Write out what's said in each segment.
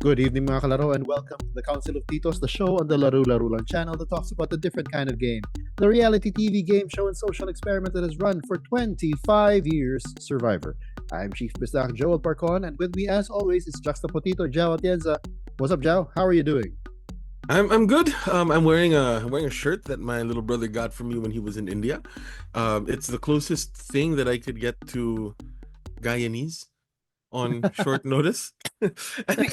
Good evening mga kalaro and welcome to the Council of Titos, the show on the Laro-Laro channel that talks about a different kind of game. The reality TV game show and social experiment that has run for 25 years, Survivor. I'm Chief Bisdak Joel Parcon, and with me as always is Juxtapotito Joao Atienza. What's up, Joao? How are you doing? I'm good. I'm wearing a shirt that my little brother got for me when he was in India. It's the closest thing that I could get to Guyanese on short notice. I think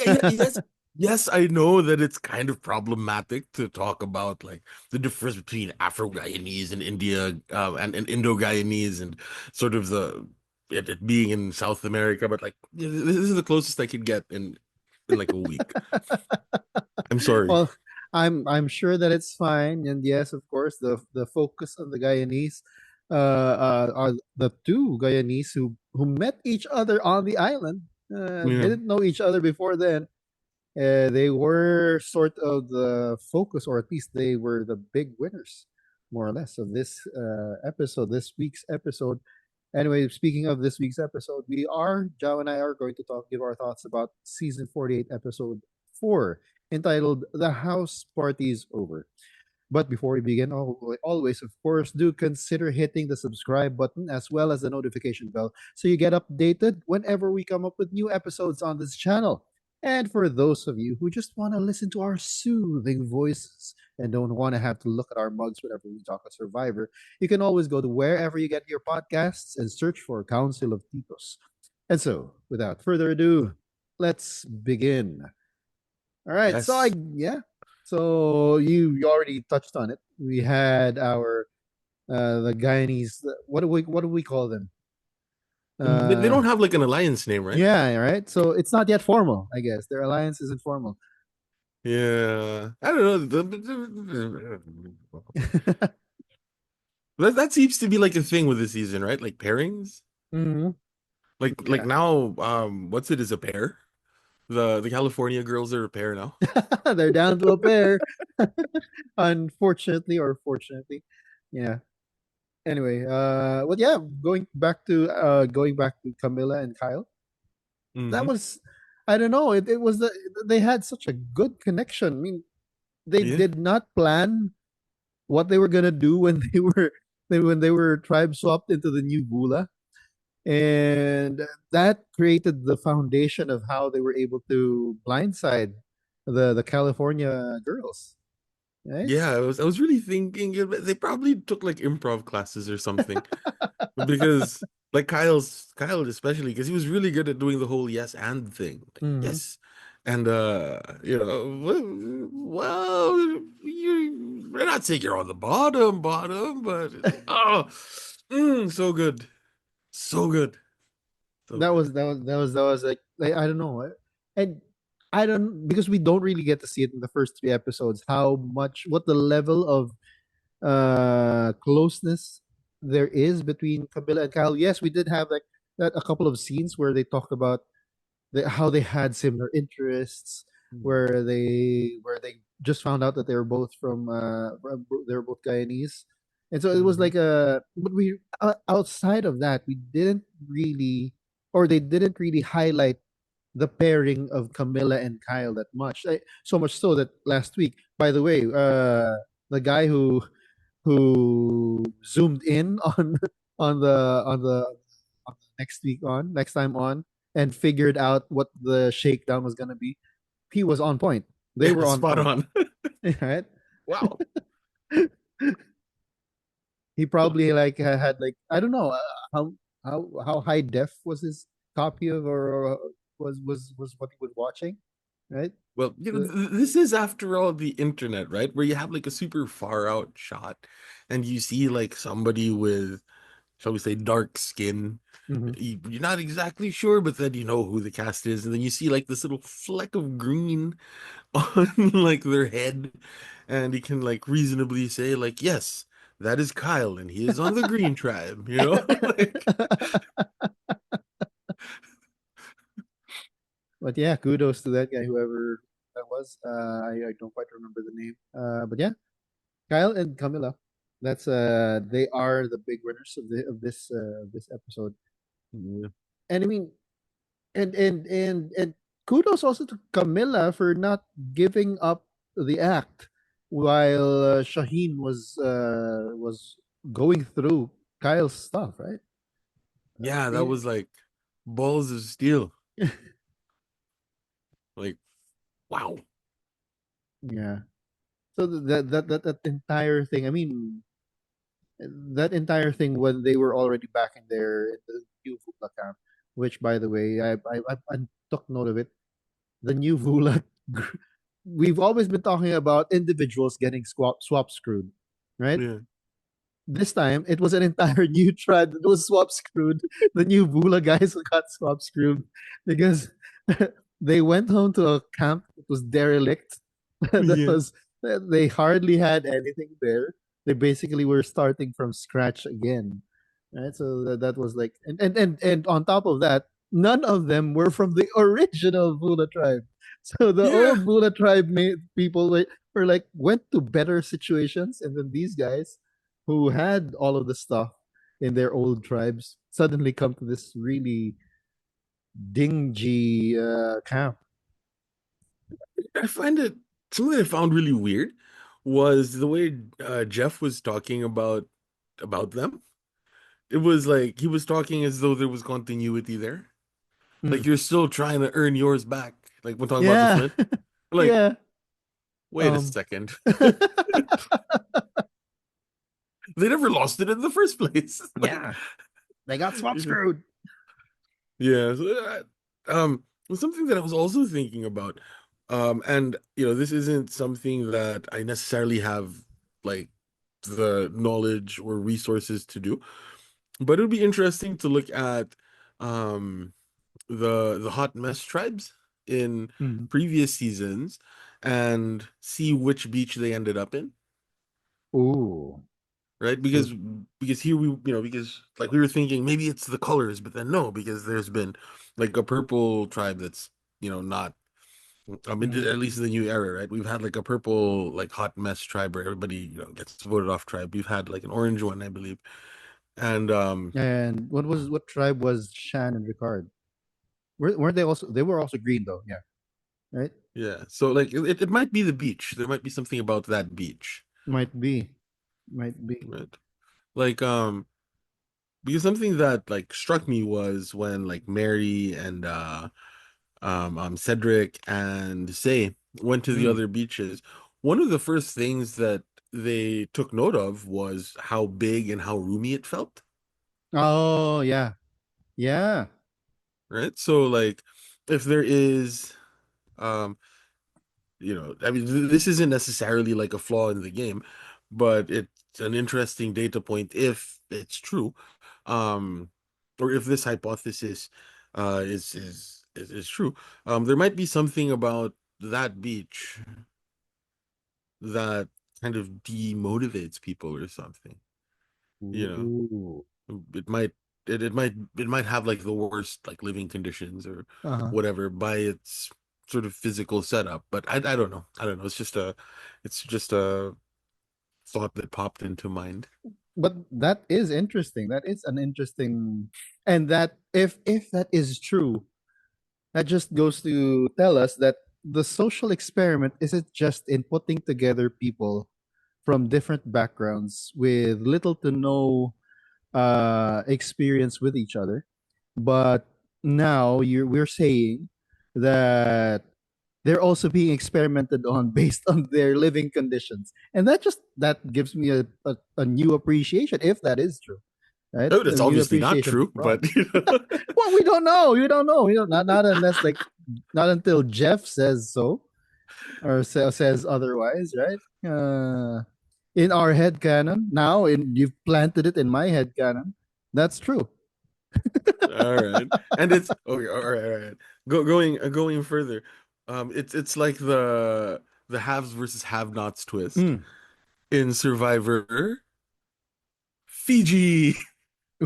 yes, I know that it's kind of problematic to talk about like the difference between Afro-Guyanese and India and Indo-Guyanese and sort of it being in South America, but like this is the closest I could get in like a week. I'm sorry. Well, I'm sure that it's fine, and yes, of course, the focus of the Guyanese are the two Guyanese who met each other on the island. Yeah. Didn't know each other before then. They were sort of the focus, or at least they were the big winners, more or less, of this episode, this week's episode. Anyway, speaking of this week's episode, Jao and I are going to give our thoughts about season 48, episode 4, entitled The House Party's Over. But before we begin, always, of course, do consider hitting the subscribe button as well as the notification bell so you get updated whenever we come up with new episodes on this channel. And for those of you who just want to listen to our soothing voices and don't want to have to look at our mugs whenever we talk about Survivor, you can always go to wherever you get your podcasts and search for Council of Titos. And so, without further ado, let's begin. All right. Yes. Yeah. So you already touched on it. We had our the Guyanese. What do we call them? They don't have like an alliance name, right? Yeah. Right. So it's not yet formal. I guess their alliance isn't formal. Yeah. I don't know. That seems to be like a thing with the season, right? Like pairings. Hmm. Like Yeah. now, what's it is a pair? The California girls are a pair now. They're down to a pair. Unfortunately or fortunately. Yeah. Anyway, well, yeah, going back to Camilla and Kyle. That Hmm. was, I don't know, it was they had such a good connection. I mean, they Yeah. did not plan what they were gonna do when they were tribe swapped into the new Gula, and that created the foundation of how they were able to blindside the California girls, right? Yeah, I was really thinking they probably took like improv classes or something because like Kyle especially because he was really good at doing the whole yes and thing. Like, Hmm. yes. And well, we're not saying you're on the bottom, but oh, so good. So good. So That good. was like I don't know, and I don't because we don't really get to see it in the first three episodes how much what the level of closeness there is between Camilla and Kyle. Yes, we did have like that a couple of scenes where they talk about how they had similar interests, where they just found out that they were both they were both Guyanese, and so it was Mhm. like but we outside of that we didn't really, or they didn't really highlight the pairing of Camilla and Kyle that much. So much so that last week, by the way, the guy who zoomed in on the on the next time on and figured out what the shakedown was gonna be. He was on point. They Yeah, were on spot point, on. right? Wow. He probably like had like I don't know how high def was his copy of or was what he was watching, right? Well, The, this is after all the internet, right? Where you have like a super far out shot and you see like somebody with, shall we say, dark skin. mhm. You're not exactly sure, but then you know who the cast is. And then you see like this little fleck of green on like their head. And you can like reasonably say, like, yes, that is Kyle and he is on the green tribe, you know? Like, But yeah, kudos to that guy, whoever that was. I don't quite remember the name. But yeah, Kyle and Camilla. They are the big winners of this episode. yeah. And I mean, and kudos also to Camilla for not giving up the act while Shaheen was going through Kyle's stuff, right? Yeah, that Eh, was like balls of steel. Like, wow. yeah. So that entire thing. I mean, that entire thing when they were already back in the new Vula camp, which by the way, I took note of it. The new Vula, we've always been talking about individuals getting swap screwed, right? Yeah. This time it was an entire new tribe that was swap screwed. The new Bula guys got swap screwed because they went home to a camp that was derelict. that Yeah. was they hardly had anything there. They basically were starting from scratch again. Right? So that was like and on top of that, none of them were from the original Bula tribe. So the Yeah. old Bula tribe people were like went to better situations, and then these guys who had all of the stuff in their old tribes suddenly come to this really dingy camp. I find it something I found really weird was the way Jeff was talking about them. It was like he was talking as though there was continuity there. Like Mm. you're still trying to earn yours back. Like when talking about the Yeah, Flint. Like, yeah, wait a um, second. They never lost it in the first place. Like, yeah. They got swap you know, screwed. yeah. Something that I was also thinking about, and this isn't something that I necessarily have like the knowledge or resources to do, but it would be interesting to look at um the hot mess tribes in Mm. previous seasons and see which beach they ended up in, Ooh, right? true. Because here because like we were thinking maybe it's the colors, but then no, because there's been like a purple tribe that's not. I mean, Mhm. at least in the new era, right? We've had like a purple, like hot mess tribe where everybody, gets voted off tribe. We've had like an orange one, I believe. And And what tribe was Shan and Ricard? Weren't they also? They were also green though. Yeah, right. yeah, so like it might be the beach. There might be something about that beach, Might be, might be. right? Like because something that like struck me was when like Mary and Cedric and Say went to the Mm. other beaches. One of the first things that they took note of was how big and how roomy it felt, Oh yeah, yeah. right? So like if there is um I mean this isn't necessarily like a flaw in the game, but it's an interesting data point if it's true. Um or if this hypothesis is true. There might be something about that beach that kind of demotivates people or something. You know, Ooh. it might it might have like the worst like living conditions or Uh huh. whatever by its sort of physical setup. But I don't know. I don't know. It's just a thought that popped into mind. But that is interesting. That is an interesting, and that if that is true, that just goes to tell us that the social experiment isn't just in putting together people from different backgrounds with little to no experience with each other, but now we're saying that they're also being experimented on based on their living conditions, and that gives me a new appreciation if that is true, right? Oh, A that's new obviously not appreciation for true, but frogs. Well, we don't know. We don't know. Not unless like not until Jeff says so or says otherwise, right? In our head canon now, you've planted it in my head canon. That's true. all right. And it's okay. All right. Going further. It's like the haves versus have-nots twist Mm. in Survivor Fiji.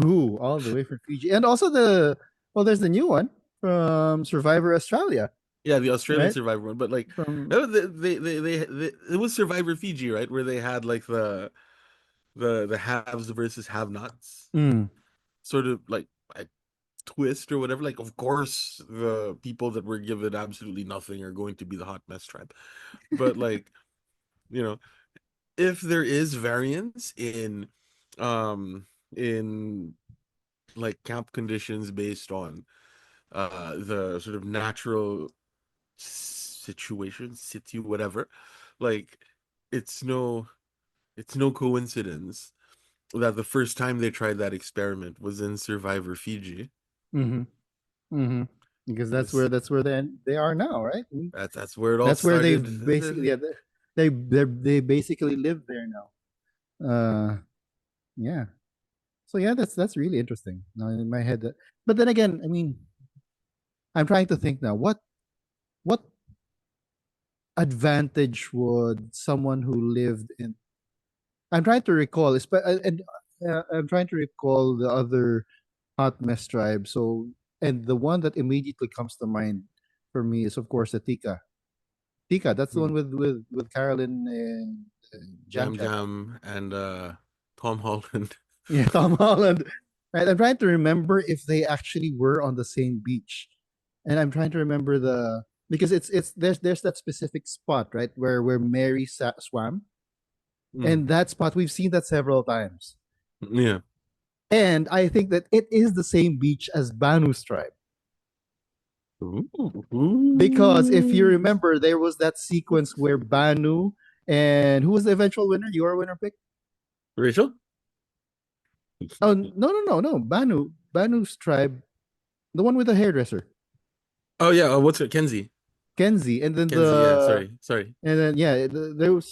Ooh, all the way from Fiji, and also there's the new one from Survivor Australia, Yeah, the Australian right? Survivor one, but like From it was Survivor Fiji, right? Where they had like the haves versus have-nots, mm. sort of like twist or whatever, like of course the people that were given absolutely nothing are going to be the hot mess tribe. But like, you know, if there is variance um in like camp conditions based on the sort of natural situation, whatever, like it's no it's no coincidence that the first time they tried that experiment was in Survivor Fiji. Mm-hmm. Mm-hmm. Because This that's where they are now, right? that's where it all That's where they've started. basically, yeah, they basically live there now. Yeah. So yeah, that's really interesting. Now in my head, but then again, I mean, I'm trying to think now. What advantage would someone who lived in? I'm trying to recall, and I'm trying to recall the other hot mess tribe. So, and the one that immediately comes to mind for me is of course the Tika. Tika, that's the Hmm. one with Carolyn and Jam Jam Jam. Jam and Tom Holland. Yeah, Tom Holland. Right. I'm trying to remember if they actually were on the same beach. And I'm trying to remember because it's there's that specific spot, right, where Mary swam. Mm. And that spot we've seen that several times. Yeah. And I think that it is the same beach as Banu's tribe. Because if you Ooh. remember, there was that sequence where Banu and who was the eventual winner? Your winner pick? Rachel? Oh no! Banu's tribe, the one with the hairdresser, Oh yeah, what's it? Kenzie. Kenzie, and then Kenzie, yeah, sorry.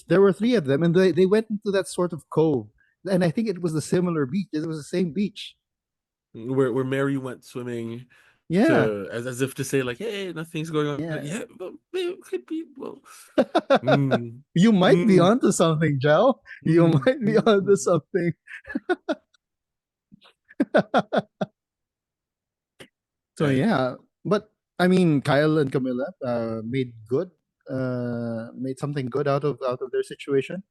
there were three of them, and they went into that sort of cove, and I think it was the similar beach. It was the same beach. Where Mary went swimming Yeah, to as if to say like, hey, nothing's going on. yeah. Yeah, well, it could be well. Mm, You might be mm, onto something, Joe. You mm, might be onto mm. something. So Right. yeah, but I mean, Kyle and Camilla made something good out of their situation.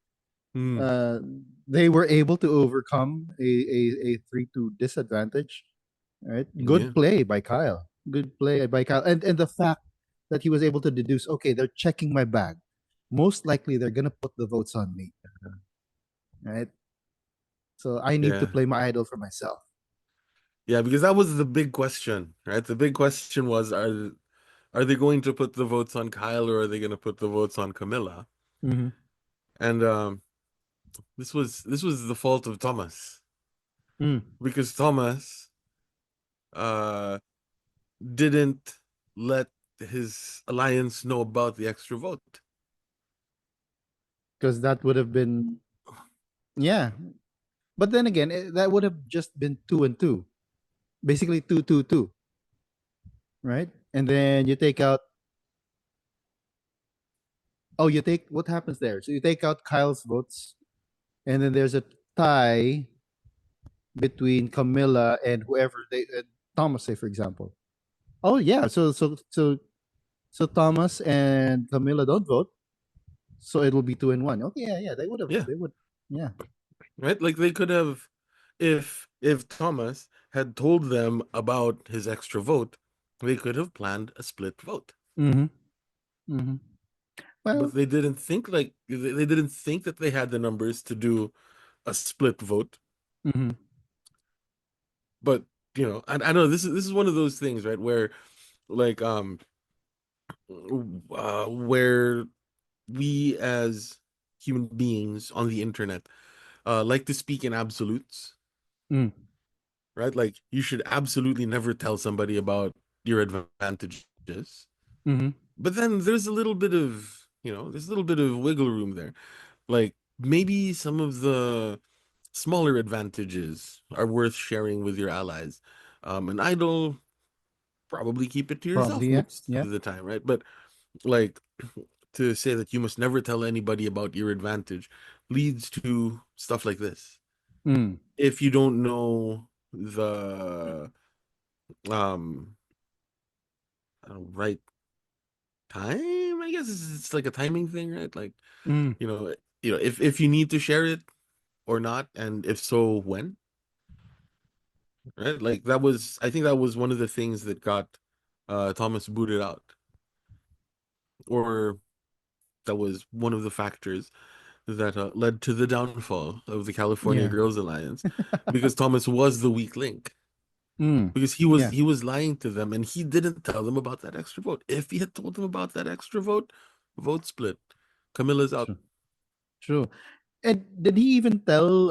Mm, Uh, they were able to overcome a 3-2 disadvantage. Right, good yeah, play by Kyle. Good play by Kyle, and the fact that he was able to deduce, okay, they're checking my bag. Most likely, they're gonna put the votes on me. Right, so I need to yeah, play my idol for myself. yeah. Because that was the big question, right? The big question was, are they going to put the votes on Kyle or are they going to put the votes on Camilla? Mm-hmm. And this was the fault of Thomas Mm. because Thomas uh didn't let his alliance know about the extra vote. Because that would have been, yeah. But then again, that would have just been 2-2, basically 2-2-2, right? And then you take out. Oh, you take what happens there? So you take out Kyle's votes, and then there's a tie between Camilla and whoever Thomas, say for example. Oh yeah, so Thomas and Camilla don't vote, so it will be 2-1. Okay, yeah, Yeah, they would, yeah. right? Like they could have if Thomas had told them about his extra vote, they could have planned a split vote. Mm-hmm. Mm-hmm. But Well, they didn't think that they had the numbers to do a split vote. mm-hmm. But I don't know, this is one of those things, right, where like where we as human beings on the internet like to speak in absolutes, Mm. right? Like you should absolutely never tell somebody about your advantages. Mm-hmm. But then there's a little bit of, there's a little bit of wiggle room there. Like maybe some of the smaller advantages are worth sharing with your allies. And idle, probably keep it to Probably, yourself yeah, most yeah. of the time, right? But like to say that you must never tell anybody about your advantage leads to stuff like this. Mm. If you don't know the um right time, I guess it's like a timing thing, right? Like, Mm. if you need to share it or not, and if so, when. right? Like that was, I think that was one of the things that got Thomas booted out, or that was one of the factors that led to the downfall of the California Yeah. Girls Alliance, because Thomas was the weak link. Mm. Because Yeah. he was lying to them, and he didn't tell them about that extra vote. If he had told them about that extra vote, vote split. Camilla's out. True. True. And did he even tell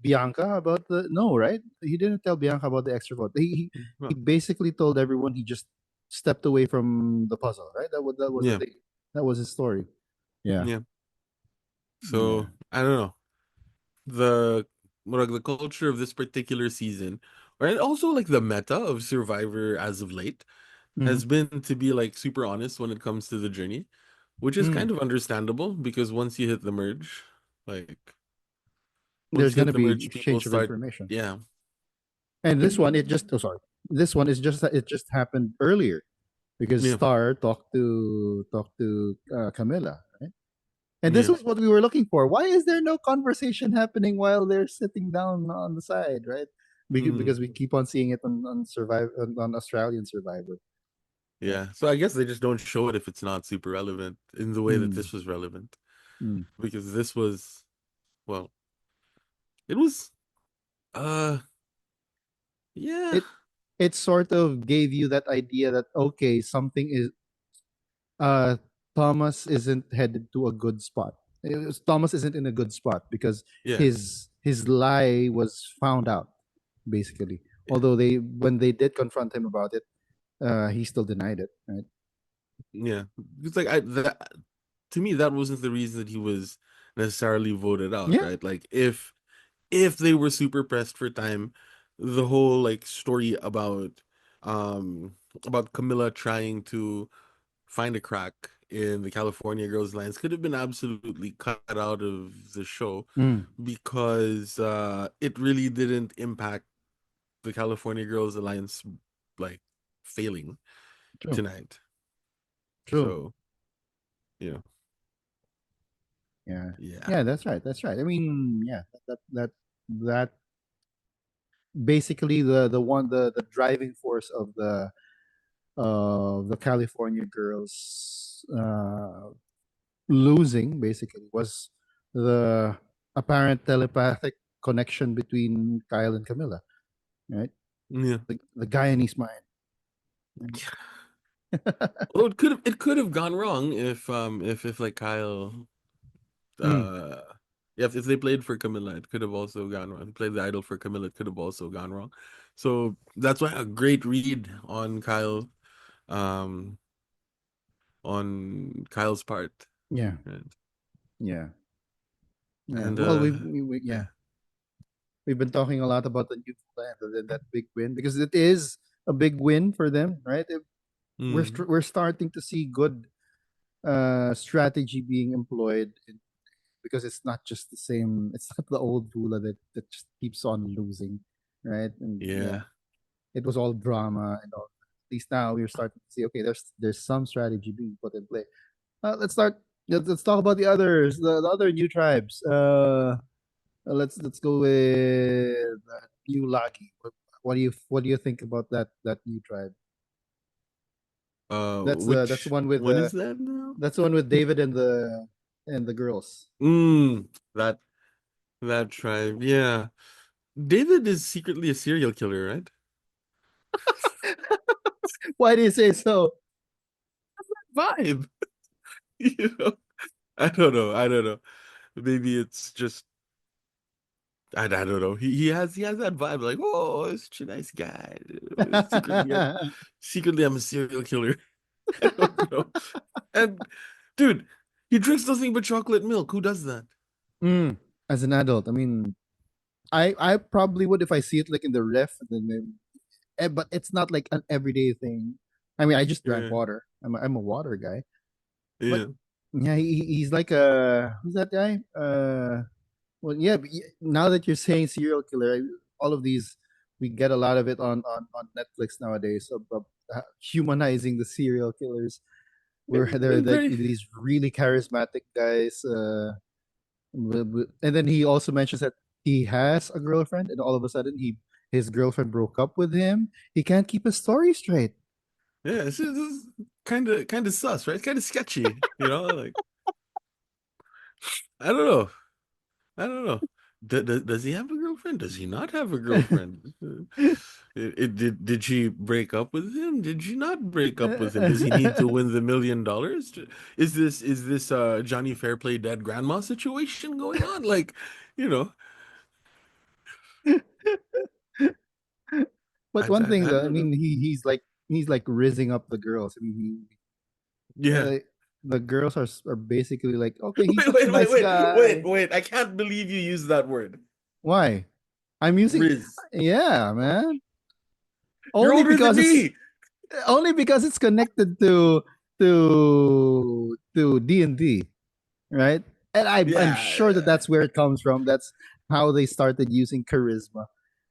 Bianca about the? No, right? He didn't tell Bianca about the extra vote. He Well, basically told everyone he just stepped away from the puzzle, right? That was the yeah, thing. That was his story. Yeah. yeah. Yeah. So I don't know the like the culture of this particular season, and also like the meta of Survivor as of late Hmm. has been to be like super honest when it comes to the journey, which is Mm. kind of understandable because like once There's you hit gonna the be merge, people exchange of start, information. yeah, And this one, it just, oh, sorry. This one is just, it just happened earlier because yeah, Star talked to Camilla, right? And this yeah, was what we were looking for. Why is there no conversation happening while they're sitting down on the side, right? mm, Because we keep on seeing it on Australian Survivor. Yeah. yeah. So I guess they just don't show it if it's not super relevant in the way that Mm, this was relevant, mm. because this was, well, it was, uh, yeah, It it sort of gave you that idea that okay, something is uh Thomas isn't headed to a good spot. Thomas isn't in a good spot because yeah, his lie was found out, basically. yeah, Although they when they did confront him about it, he still denied it. Right? yeah. It's like I that to me that wasn't the reason that he was necessarily voted out, Yeah. right? Like if they were super pressed for time, the whole like story um about Camilla trying to find a crack in the California Girls Alliance could have been absolutely cut out of the show, Mm, because it really didn't impact the California Girls Alliance like failing true. tonight. True. So, you know, Yeah. yeah. Yeah, that's right. That's right. I mean, yeah, that basically the driving force of the California girls losing basically was the apparent telepathic connection between Kyle and Camilla, right? Yeah. The Guyanese mind. Although it could have gone wrong if like Kyle Mm, uh yeah, if they played for Camilla, it could have also gone wrong. If they played the idol for Camilla, it could have also gone wrong. So that's why a great read um on Kyle's part. yeah, Right? yeah, yeah. And Well, yeah. yeah, we've been talking a lot about the new plan, that big win because it is a big win for them, right? Mm, We're starting to see good strategy being employed because it's not just the same. It's not the old Vula that just keeps on losing, right? And yeah, yeah. it was all drama and all. At least now we're starting to see okay, there's some strategy being put in play. Let's start. Let's talk about the others, the other new tribes. Let's go with new Lagi. What do you think about that new tribe? That's the one with When is that now? that's the one with David and the girls. Mm, that that tribe. Yeah. David is secretly a serial killer, right? Why do you say so? Vibe. You know? I don't know. I don't know. Maybe it's just I don't know. He has that vibe like, oh, he's such a nice guy. Secretly secretly I'm a serial killer. I don't know. And dude, he drinks nothing but chocolate milk. Who does that? Mm, as an adult, I mean, I probably would if I see it like in the ref, but it's not like an everyday thing. I mean, I just drank Yeah. water. I'm a water guy, but Yeah. yeah, he's like a who's that guy? Well, yeah. Now that you're saying serial killer, all of these we get a lot of it on Netflix nowadays. So, humanizing the serial killers, where they're And like very these really charismatic guys. And then he also mentions that he has a girlfriend, and all of a sudden His girlfriend broke up with him. He can't keep his story straight. Yeah, it's kind of sus, right? Kind of sketchy, like I don't know. I don't know. Does he have a girlfriend? Does he not have a girlfriend? Did she break up with him? Did she not break up with him? Does he need to win the $1 million? Is this Johnny Fairplay dead grandma situation going on? Like, you know, But one thing I though, I don't know. mean, he's like rizzing up the girls. I mean, Yeah. the girls are basically like, okay, he's Wait, such a wait, wait, nice wait, wait, guy. wait. I can't believe you used that word. Why? I'm using, Riz. yeah, man. You're Only older than because it's me. only because it's connected to D&D, right? And I'm Yeah, sure that yeah. that's where it comes from. That's how they started using charisma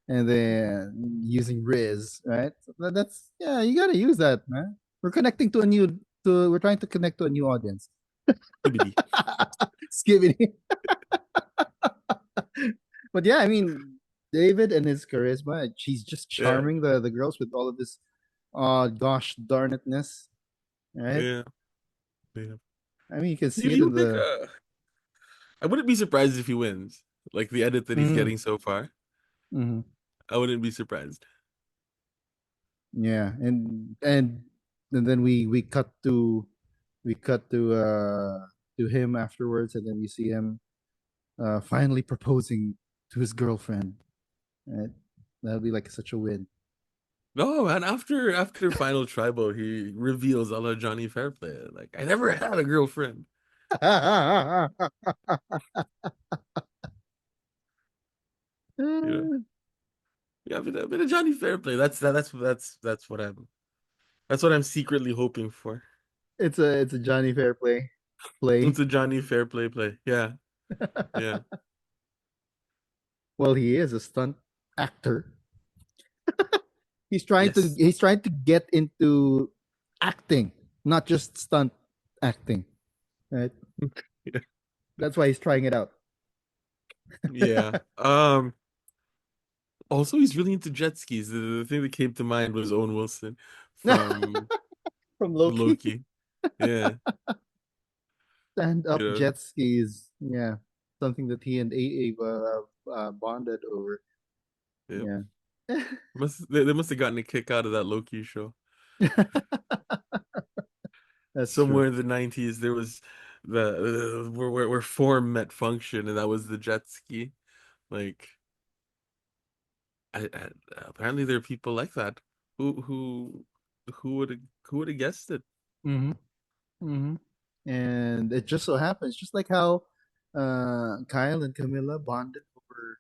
and then using Riz, right? So that's yeah, you gotta use that, man. We're trying to connect to a new audience. Skibidi. Skibbity. But yeah, I mean, David and his charisma, she's just Yeah, charming the girls with all of this gosh darn itness, right? yeah, yeah. I mean, you can see it You in think the I wouldn't be surprised if he wins. Like the edit that he's mm, getting so far. mhm. I wouldn't be surprised. Yeah, and then we cut to him afterwards, and then we see him finally proposing to his girlfriend. Right? That'll be like such a win. No, man, after Final Tribal, he reveals a la Johnny Fairplay. Like, I never had a girlfriend. You know? Yeah, but a Johnny Fairplay. That's what I'm secretly hoping for. It's a Johnny play. It's a Johnny Fairplay play. Yeah, yeah. Well, he is a stunt actor. Yes. He's trying to get into acting, not just stunt acting. Right? That's why he's trying it out. Yeah. Also, he's really into jet skis. The thing that came to mind was Owen Wilson from From Loki. Loki. Yeah, Stand you up know, jet skis. Yeah. Something that he and Ava bonded over. yeah. Yeah. They must have gotten a kick out of that Loki show. That's true. Somewhere in the 90s, there was the where form met function, and that was the jet ski. Like, I apparently there are people like that. Who who who would have guessed it? Hmm. Hmm. And it just so happens, just like how Kyle and Camilla bonded over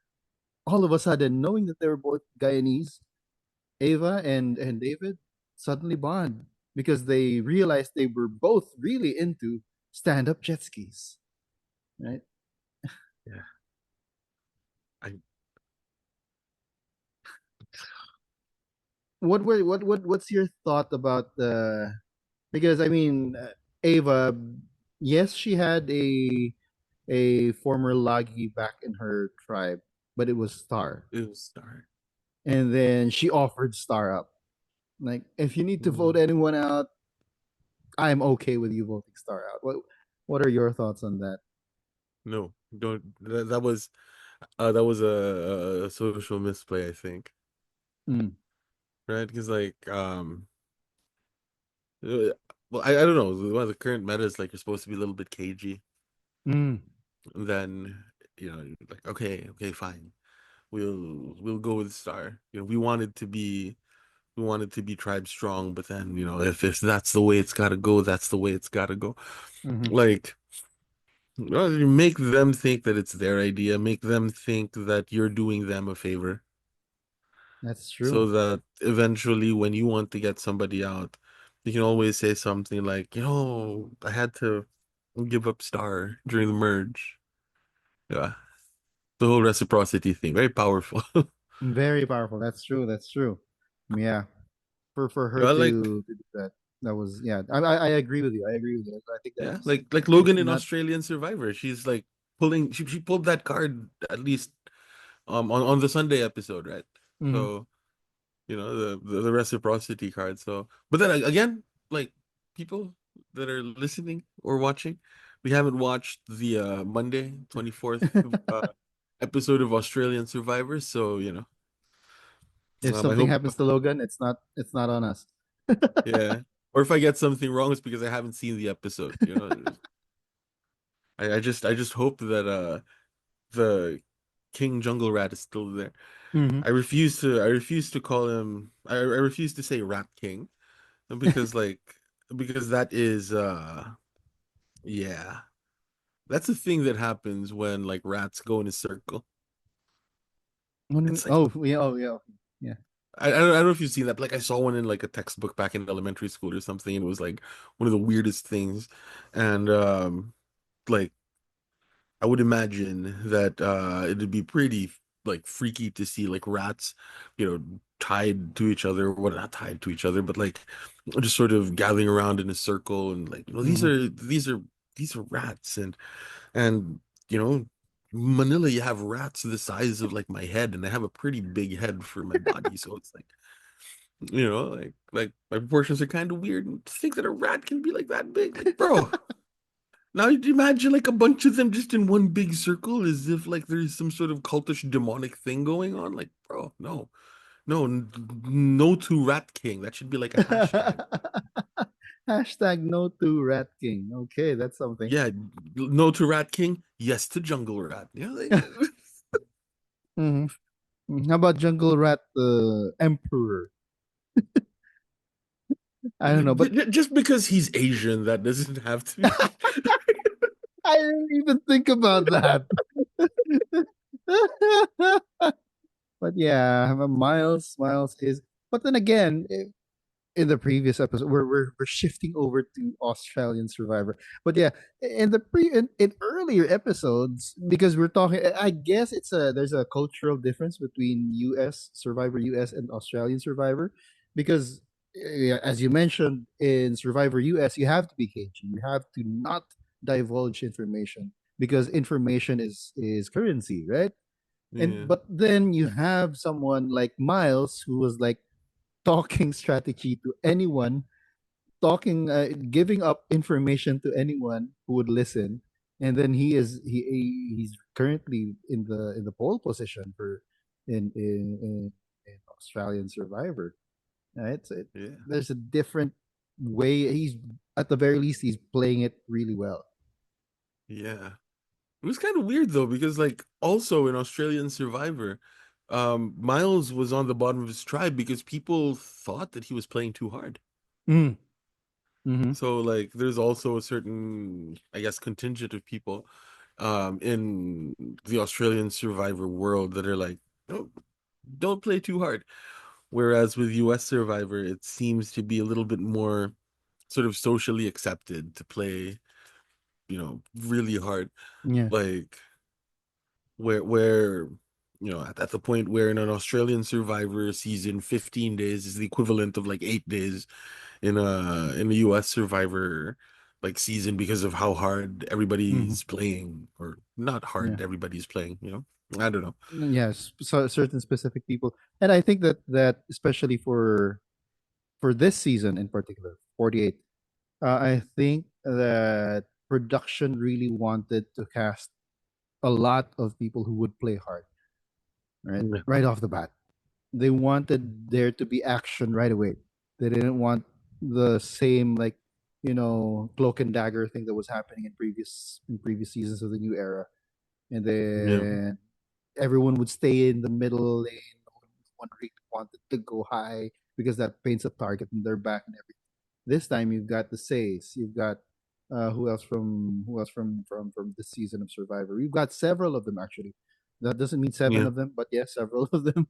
all of a sudden, knowing that they were both Guyanese, Ava and David suddenly bond because they realized they were both really into stand-up jet skis, right? Yeah, I What's your thought about because I mean Ava, yes, she had a former Lagi back in her tribe, but it was Star. it was Star. And then she offered Star up. Like, if you need to vote Mm, anyone out, I'm okay with you voting Star out. What are your thoughts on that? no, don't. That was a social misplay, I think. Mm. Right? Because uh, well, I don't know. One of the current meta is like you're supposed to be a little bit cagey. Mm. Then like okay, fine. We'll go with Star. We wanted to be tribe strong, but then if that's the way it's got to go, that's the way it's got to go. Hmm. Like, you make them think that it's their idea. Make them think that you're doing them a favor, That's true. so that eventually, when you want to get somebody out, you can always say something like, I had to give up Star during the merge. Yeah, the whole reciprocity thing, very powerful. Very powerful. That's true. That's true. Yeah. For her I like, to do that, that was yeah. I agree with you. I agree with you. I think yeah, that's like it's Logan in not. Australian Survivor. She's like she pulled that card at least on the Sunday episode, right? Mm-hmm. So, the reciprocity card. So, but then again, like people that are listening or watching, we haven't watched the Monday 24th uh, episode of Australian Survivor. So, If I something hope, happens to Logan, it's not on us. yeah. Or if I get something wrong, it's because I haven't seen the episode. I just hope that the King Jungle Rat is still there. Mm-hmm. I refuse to call him. I refuse to say Rat King because because that is yeah, that's a thing that happens when like rats go in a circle. It's like Oh yeah, oh yeah, yeah. I don't know if you've seen that. Like I saw one in like a textbook back in elementary school or something, and it was like one of the weirdest things. And like I would imagine that it'd be pretty like freaky to see like rats, tied to each other, well, not tied to each other, but like just sort of gathering around in a circle and like, these Mm-hmm. are these are rats and you know, Manila you have rats the size of like my head and I have a pretty big head for my body, so it's like, like my proportions are kind of weird and to think that a rat can be like that big, like bro. Now you imagine like a bunch of them just in one big circle as if like there's some sort of cultish demonic thing going on. Like, bro, no. No, no to Rat King. That should be like a hashtag. Hashtag no to Rat King. Okay, that's something. Yeah, no to Rat King, yes to Jungle Rat. Hmm. How about Jungle Rat the Emperor? I don't know, but Just because he's Asian, that doesn't have to be. I didn't even think about that. But yeah, Miles is. But then again, in the previous episode, we're shifting over to Australian Survivor. But yeah, in earlier episodes, because we're talking, I guess there's a cultural difference between U.S. Survivor U.S. and Australian Survivor, because yeah, as you mentioned in Survivor U.S., you have to be cagey. You have to not divulge information because information is currency, right? And Yeah, but then you have someone like Miles who was like talking strategy to anyone, giving up information to anyone who would listen, and then he's currently in the pole position for in Australian Survivor. Right? yeah, There's a different way. He's at the very least he's playing it really well. yeah. It was kind of weird though, because like also in Australian Survivor, Miles was on the bottom of his tribe because people thought that he was playing too hard. Mm. Mm-hmm. So like there's also a certain, I guess, contingent of people in the Australian Survivor world that are like, don't play too hard. Whereas with US Survivor, it seems to be a little bit more sort of socially accepted to play, really hard. Yeah. Like where at the point where in an Australian Survivor season 15 days is the equivalent of like 8 days in a US Survivor like season because of how hard Mm-hmm. everybody's playing or not Yeah. hard everybody's playing. I don't know. Yes. So certain specific people, and I think that especially for this season in particular, 48. I think that production really wanted to cast a lot of people who would play hard, right? Yeah. Right off the bat. They wanted there to be action right away. They didn't want the same like, cloak and dagger thing that was happening in previous seasons of the new era. And Yeah. then everyone would stay in the middle lane. No one really wanted to go high because that paints a target in their back and everything. This time you've got the Says, you've got who else from this season of Survivor? We've got several of them actually. That doesn't mean seven Yeah. of them, but yes, several of them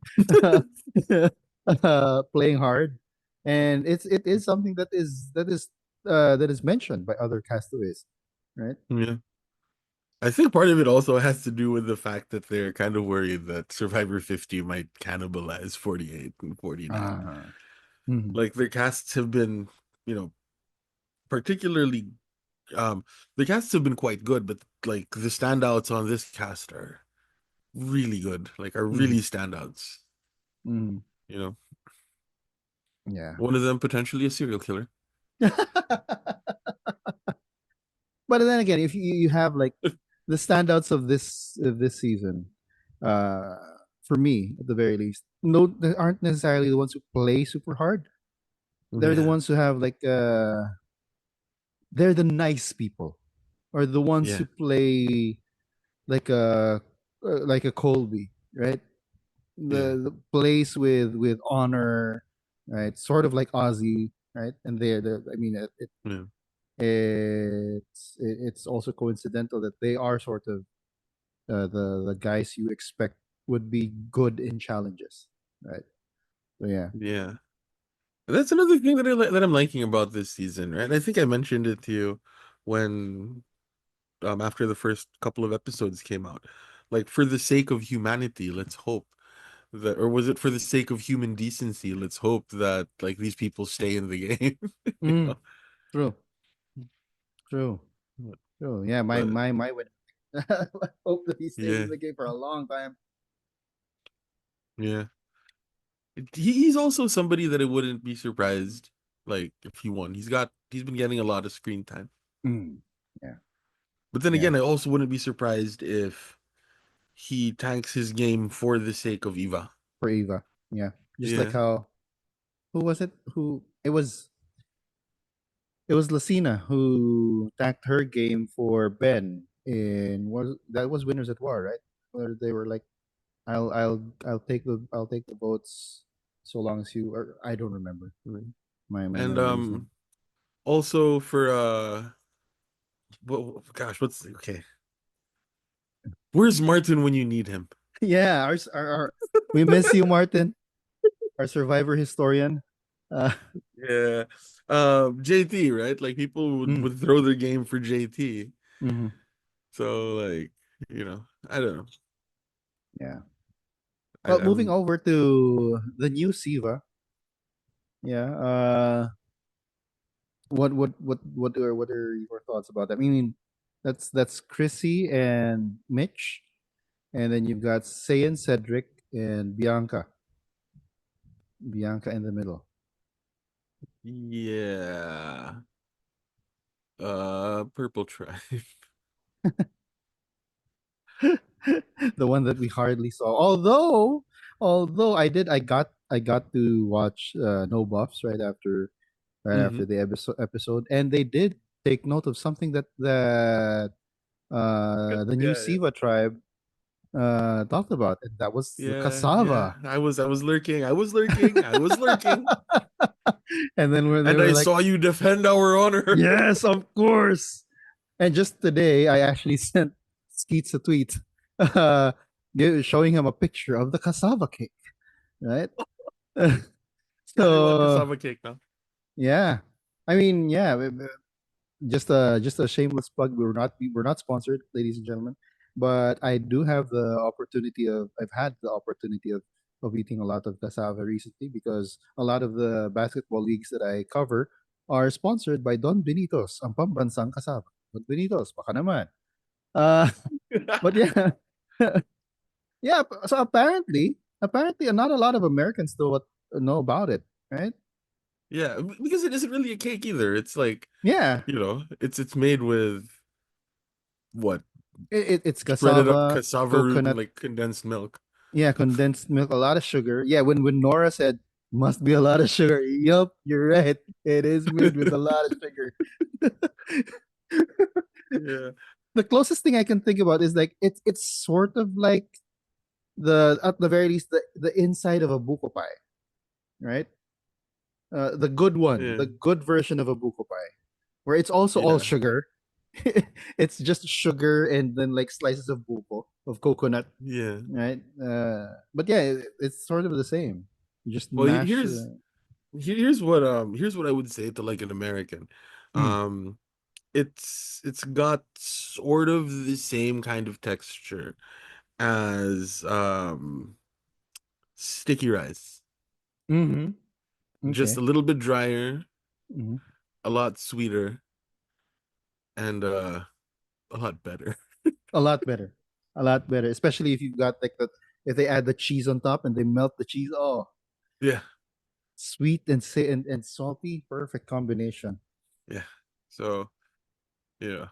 playing hard, and it is something that is mentioned by other castaways, right? Yeah. I think part of it also has to do with the fact that they're kind of worried that Survivor 50 might cannibalize 48 and 49. Ah. Mhm. Like their casts have been, you know, particularly um the casts have been quite good, but like the standouts on this cast are really good, like are really Mhm. standouts. Mm, You know, yeah. one of them potentially a serial killer. But then again, if you have like the standouts of this season, uh, for me at the very least, no, they aren't necessarily the ones who play super hard. They're the Yeah, ones who have like they're the nice people, or the ones yeah, who play like a Colby, right? yeah, The plays with honor, right? Sort of like Ozzy, right? And I mean, yeah, it's also coincidental that they are sort of the guys you expect would be good in challenges, right? So yeah. yeah. That's another thing that that I'm liking about this season, right? I think I mentioned it to you when after the first couple of episodes came out. Like for the sake of humanity, let's hope that, or was it for the sake of human decency, let's hope that like these people stay in the game. You Mm, know? true, true, But, true. Yeah, but my win. I hope that he stays yeah, in the game for a long time. yeah. He's also somebody that I wouldn't be surprised like if he won. He's been getting a lot of screen time. Mm, yeah, But then yeah. again, I also wouldn't be surprised if he tanks his game for the sake of Eva. For Eva, yeah. Just like Yeah. how who was it? Who it was Lucina who tanked her game for Ben in was that was Winners at War, right? Where they were like, I'll take the votes so long as you or I don't remember. Mm. My And memory is not. also for gosh, what's okay. Where's Martin when you need him? Yeah, we miss you, Martin, our survivor historian. Uh, Yeah. JT, right? Like people mm, would throw their game for JT. mhm, So like, I don't know. yeah. Well, moving I'm over to the new Siva. Yeah. What are your thoughts about that? I mean, that's Chrissy and Mitch, and then you've got Sayan, Cedric, and Bianca. Bianca in the middle. yeah. Purple Tribe. The one that we hardly saw. Although I got to watch No Buffs right after Hmm. the episode, and they did take note of something that the new Yeah, Siva tribe talked about, and that was the yeah. cassava. I was lurking. I was lurking. I was lurking. And then when they And were I like, saw you defend our honor. "Yes, of course." And just today, I actually sent Skeets a tweet, uh, showing him a picture of the cassava cake. Right. I want So cassava cake now. yeah, I mean, yeah, just a shameless plug. We're not sponsored, ladies and gentlemen, but I do have the opportunity of I've had the opportunity of eating a lot of cassava recently because a lot of the basketball leagues that I cover are sponsored by Don Benitos, ang pambansang cassava. Don Benitos, baka naman. Uh, but yeah, yeah. So apparently, not a lot of Americans know about it, right? Yeah, because it isn't really a cake either. It's like, Yeah, it's made with what? it's Shredded up cassava, cassava root and coconut. like condensed milk. Yeah, condensed milk, a lot of sugar. Yeah, when Nora said must be a lot of sugar. Yup, you're right. It is made with a lot of sugar. Yeah, The closest thing I can think about is like it's sort of like the at the very least the inside of a buko pie, right? The good one, yeah, the good version of a buko pie, where it's also all yeah, sugar. It's just sugar and then like slices of buko of coconut, yeah. right? But yeah, it's sort of the same. You just Well, mash. here's what I would say to like an American. Mm, Um, it's got sort of the same kind of texture as sticky rice, mm-hmm. just Okay. a little bit drier, Hmm. a lot sweeter, and a lot better. A lot better. A lot better, especially if you've got like if they add the cheese on top and they melt the cheese, oh, Yeah, sweet and salty, perfect combination. yeah. So yeah,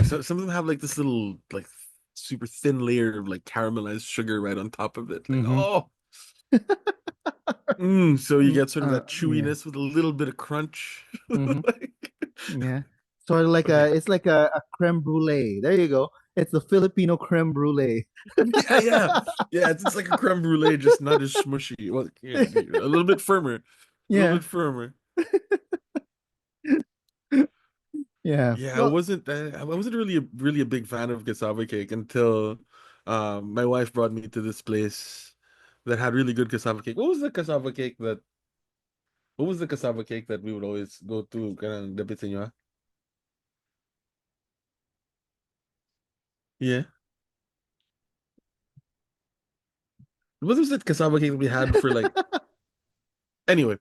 so some of them have like this little like super thin layer of like caramelized sugar right on top of it. Like Mm-hmm. oh, so you get sort of that Yeah. chewiness with a little bit of crunch. Mm-hmm. Like, Yeah. Sort of like okay, it's like a creme brulee. There you go. It's the Filipino creme brulee. yeah, yeah, yeah. It's like a creme brulee, just not as smushy. Well, yeah, a little bit firmer, a little Yeah. bit firmer. Yeah. Yeah, Well, I wasn't really a big fan of cassava cake until my wife brought me to this place that had really good cassava cake. What was the cassava cake that we would always go to kanang dapit sa inyo, ah? Yeah. What was that cassava cake that we had for like anyway.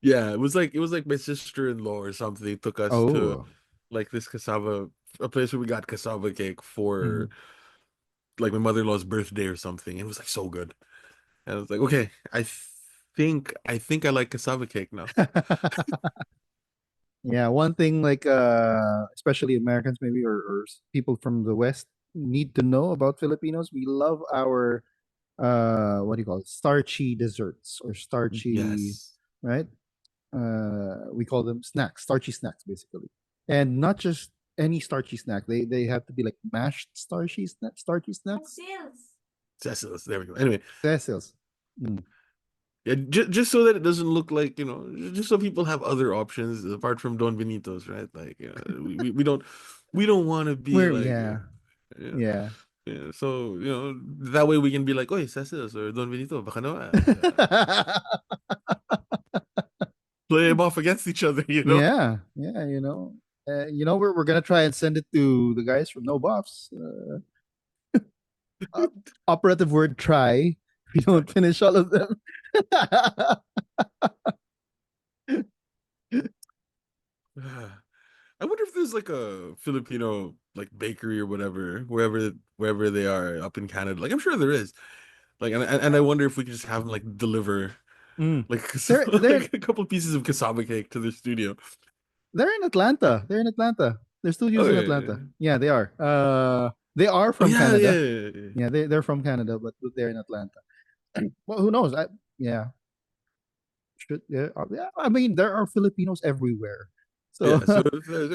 Yeah, it was like my sister-in-law or something took us to oh. like this cassava a place where we got cassava cake for Mhm. like my mother-in-law's birthday or something. It was like so good. And I was like, okay, I think I like cassava cake now. Yeah, one thing like especially Americans maybe or people from the West need to know about Filipinos, we love our what do you call it? Starchy desserts or starchy, Yes. right? We call them snacks, starchy snacks basically. And not just any starchy snack. They have to be like mashed starchy snacks. Cecil's. There we go. Anyway, Cecils. Mm. yeah, just so that it doesn't look like, just so people have other options apart from Don Benitos, right? Like, we don't want to be We're like, yeah, yeah, yeah. yeah. So, that way we can be like, oh, Cecil's or Don Benito, baka naman. Play them off against each other, you know? Yeah, yeah, we're gonna try and send it to the guys from No Buffs. Uh, operative word try. We don't finish all of them. I wonder if there's like a Filipino like bakery or whatever, wherever they are up in Canada. Like I'm sure there is. Like and I wonder if we could just have them like deliver Mm. like They're they're like a couple pieces of cassava cake to their studio. they're in Atlanta. They're in Atlanta. Their Oh studios in Atlanta. yeah. Yeah, they are. They are Oh from yeah, yeah, Canada. yeah, yeah. Yeah, they're from Canada, but they're in Atlanta. Well, who knows? Yeah, yeah, yeah. I mean, there are Filipinos everywhere. So Yeah, so,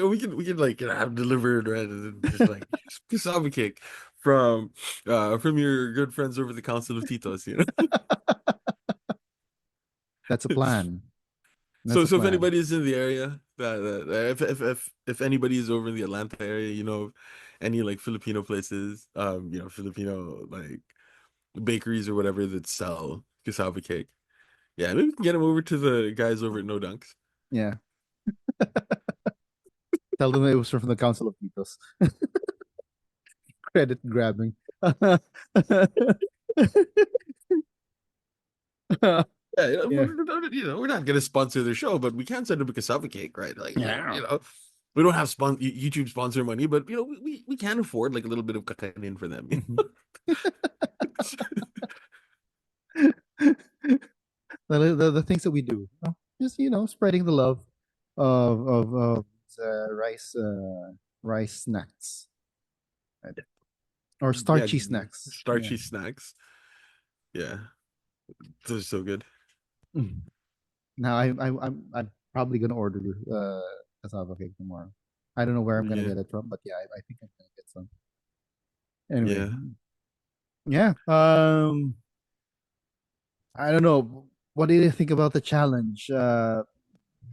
we can like have delivered right and then just like cassava cake from your good friends over the Council of Titos. that's a plan. That's So, a so if plan. anybody's in the area, if anybody is over in the Atlanta area, any like Filipino places, Filipino like bakeries or whatever that sell cassava cake, yeah, maybe we can get them over to the guys over at No Dunks. Yeah. Tell them it was from the Council of Titos. Credit grabbing. Yeah, Yeah. we're not gonna sponsor their show, but we can send them a cassava cake, right? Like, Yeah. we don't have YouTube sponsor money, but we can afford like a little bit of kakanin for them. Mhm. The things that we do, just spreading the love of rice snacks, right? Or Yeah, starchy snacks. Yeah. starchy snacks. Yeah, those are so good. Mm. Now I'm probably gonna order cassava cake tomorrow. I don't know where I'm gonna Yeah, get it from, but yeah, I think I'm gonna get some. Anyway, yeah, yeah. I don't know. What do you think about the challenge?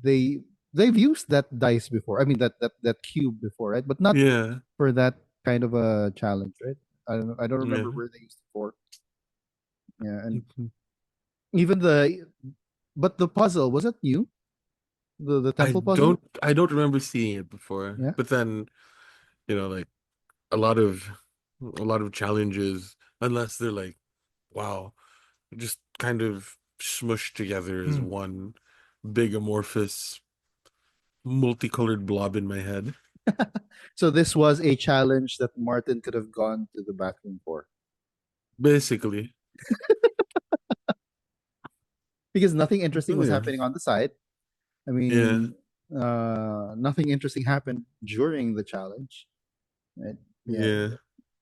They they've used that dice before. I mean that cube before, right? But not yeah, for that kind of a challenge, right? I don't remember yeah. where they used it for. Yeah, and even the puzzle was it new? The I temple puzzle? don't I don't remember seeing it before, Yeah. but then like a lot of a lot of challenges, unless they're like, wow, just kind of smushed together as Mm. one big amorphous multicolored blob in my head. So this was a challenge that Martin could have gone to the bathroom for Basically. because nothing interesting Oh was yeah. happening on the side. I Yeah. mean, nothing interesting happened during the challenge. Right? Yeah, Yeah.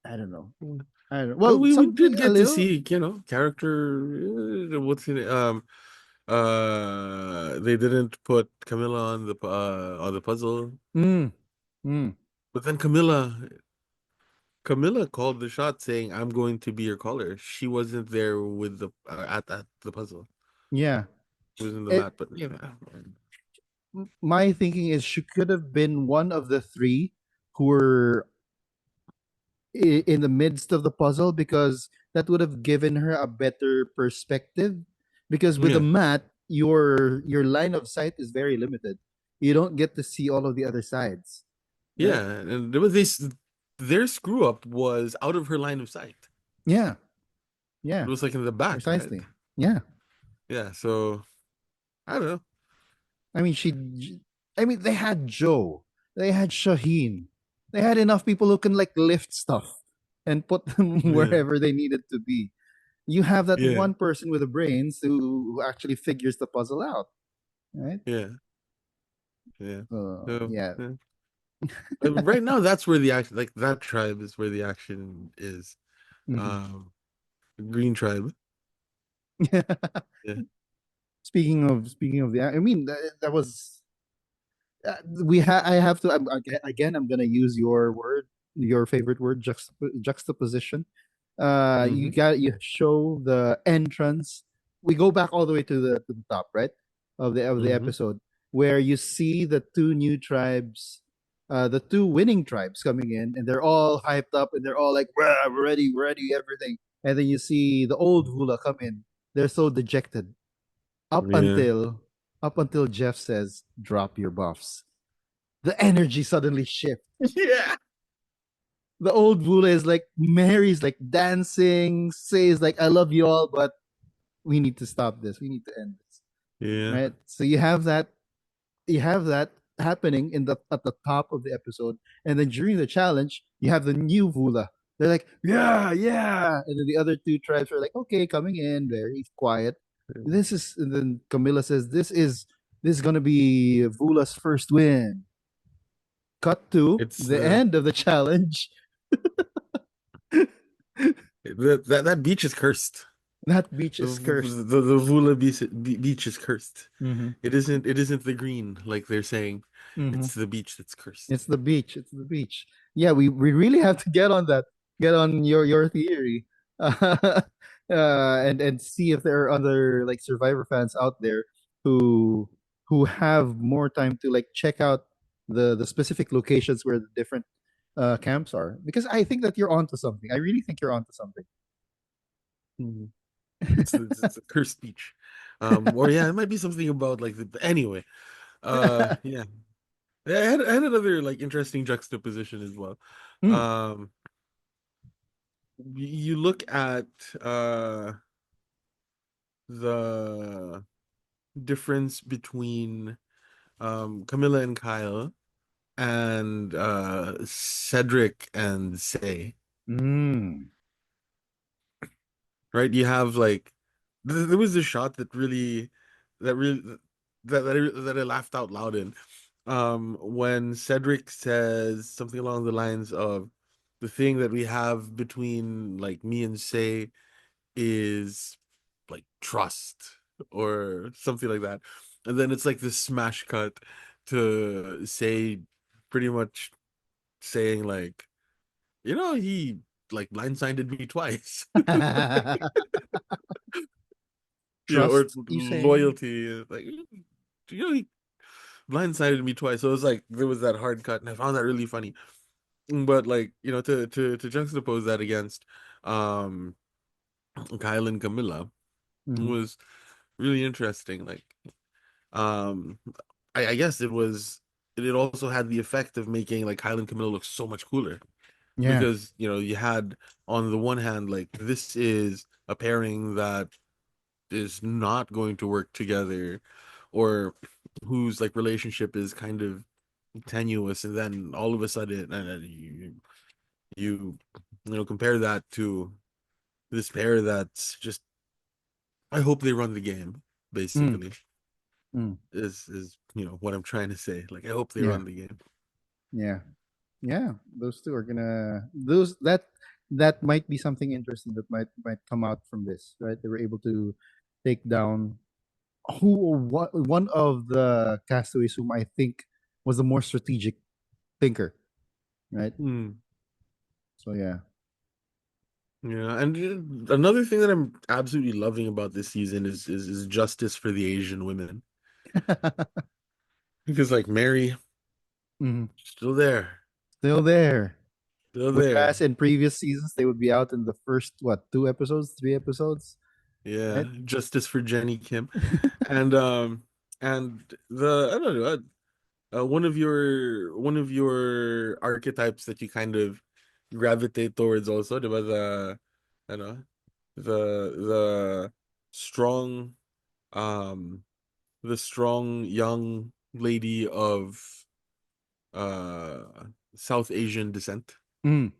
I don't know. Mm. I don't know. Well, Well, we something did a get to little. see, character, what's in it? They didn't put Camilla on the puzzle. Mm, mm, But then Camilla called the shot saying, "I'm going to be your caller." She wasn't there with at the puzzle. yeah. She was in the It, mat, but yeah. my thinking is she could have been one of the three who were in the midst of the puzzle because that would have given her a better perspective. Because with a Yeah. mat, your line of sight is very limited. You don't get to see all of the other sides, right? Yeah, and there was this their screw up was out of her line of sight. Yeah, yeah, It was like in the back, right? precisely. Yeah, Yeah, so I don't know. I mean I mean they had Joe, they had Shaheen, they had enough people who can like lift stuff and put them Yeah, wherever they needed to be. You have that yeah, one person with the brains who actually figures the puzzle out, right? yeah, yeah. So Yeah. yeah. Right now, that's where the action, like that tribe, is where the action is. Mhm. Um, Green tribe. Yeah. Speaking of the, I mean that was I have to again I'm gonna use your word, your favorite word, juxtaposition. You Hmm. got you show the entrance. We go back all the way to the top, right, of the Hmm. episode where you see the two new tribes, the two winning tribes coming in, and they're all hyped up and they're all like, "Rah, we're ready, everything." And then you see the old Hula come in. They're so dejected up Yeah. until up until Jeff says, "Drop your buffs." The energy suddenly shifts. Yeah. The old Vula is like Mary's like dancing, says like I love you all, but we need to stop this. We need to end this. Yeah. Right? So you have that happening in the at the top of the episode. And then during the challenge, you have the new Vula. They're like, yeah, yeah. And then the other two tribes are like, okay, coming in, very quiet. And then Camilla says, this is gonna be Vula's first win. Cut to It's the end of the challenge. that beach is cursed. That beach The is cursed. the Vula beach is cursed. Mm-hmm. It isn't the green like they're saying. Mm-hmm. It's the beach that's cursed. It's the beach. It's the beach. Yeah, we really have to get on that. Get on your theory, and see if there are other like Survivor fans out there who who have more time to like check out the specific locations where the different camps are. Because I think that you're onto something. I really think you're onto something. Mhm. It's a cursed beach. Or yeah, it might be something about like anyway. Yeah. I had another like interesting juxtaposition as well. Mm, Um, you look at the difference between Camilla and Kyle and Cedric and Say, mm. right? You have like there was this shot that really that I laughed out loud in. When Cedric says something along the lines of the thing that we have between like me and Say is like trust or something like that. And then it's like this smash cut to Say pretty much saying like, he like blindsided me twice. Or Trust, you say? loyalty. Like, he blindsided me twice. So it was like there was that hard cut, and I found that really funny. But like, to juxtapose that against um Kyle and Camilla Mm-hmm. was really interesting. Like, um I guess it also had the effect of making like Kyle and Camilla look so much cooler Yeah. because you had on the one hand like this is a pairing that is not going to work together or whose like relationship is kind of tenuous, and then all of a sudden, you compare that to this pair that's just. I hope they run the game. Mm, Basically, mm, is what I'm trying to say. Like I hope they yeah, run the game. yeah, yeah. Those two are gonna those that might be something interesting that might come out from this, right? They were able to take down who what one of the castaways whom I think was the more strategic thinker, right? Hmm. So yeah. Yeah, and another thing that I'm absolutely loving about this season is justice for the Asian women because like Mary Mhm. still there, Still there. still Whereas there. in previous seasons they would be out in the first what 2 episodes, 3 episodes, Yeah, right? justice for Jenny Kim, and the I don't know one of your archetypes that you kind of gravitate towards also about the I don't know the strong um the strong young lady of uh South Asian descent Mm,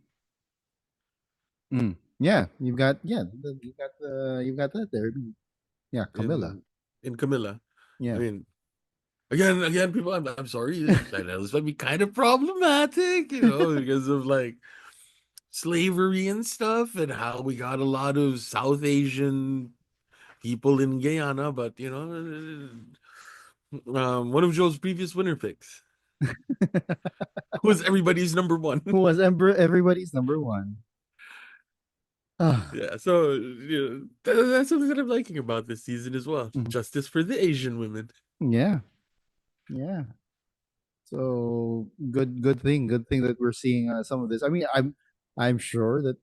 mm. Yeah, you've got that there. Yeah, Camilla. in Camilla. I Yeah. mean, again, people, I'm sorry, I know this might be kind of problematic, because of like slavery and stuff, and how we got a lot of South Asian people in Guyana, but one of Joe's previous winner picks was everybody's number one. Who was everybody's number one? Ah, Yeah, so that's something that I'm liking about this season as well. mhm. Justice for the Asian women. Yeah, yeah. So good thing that we're seeing some of this. I mean, I'm sure that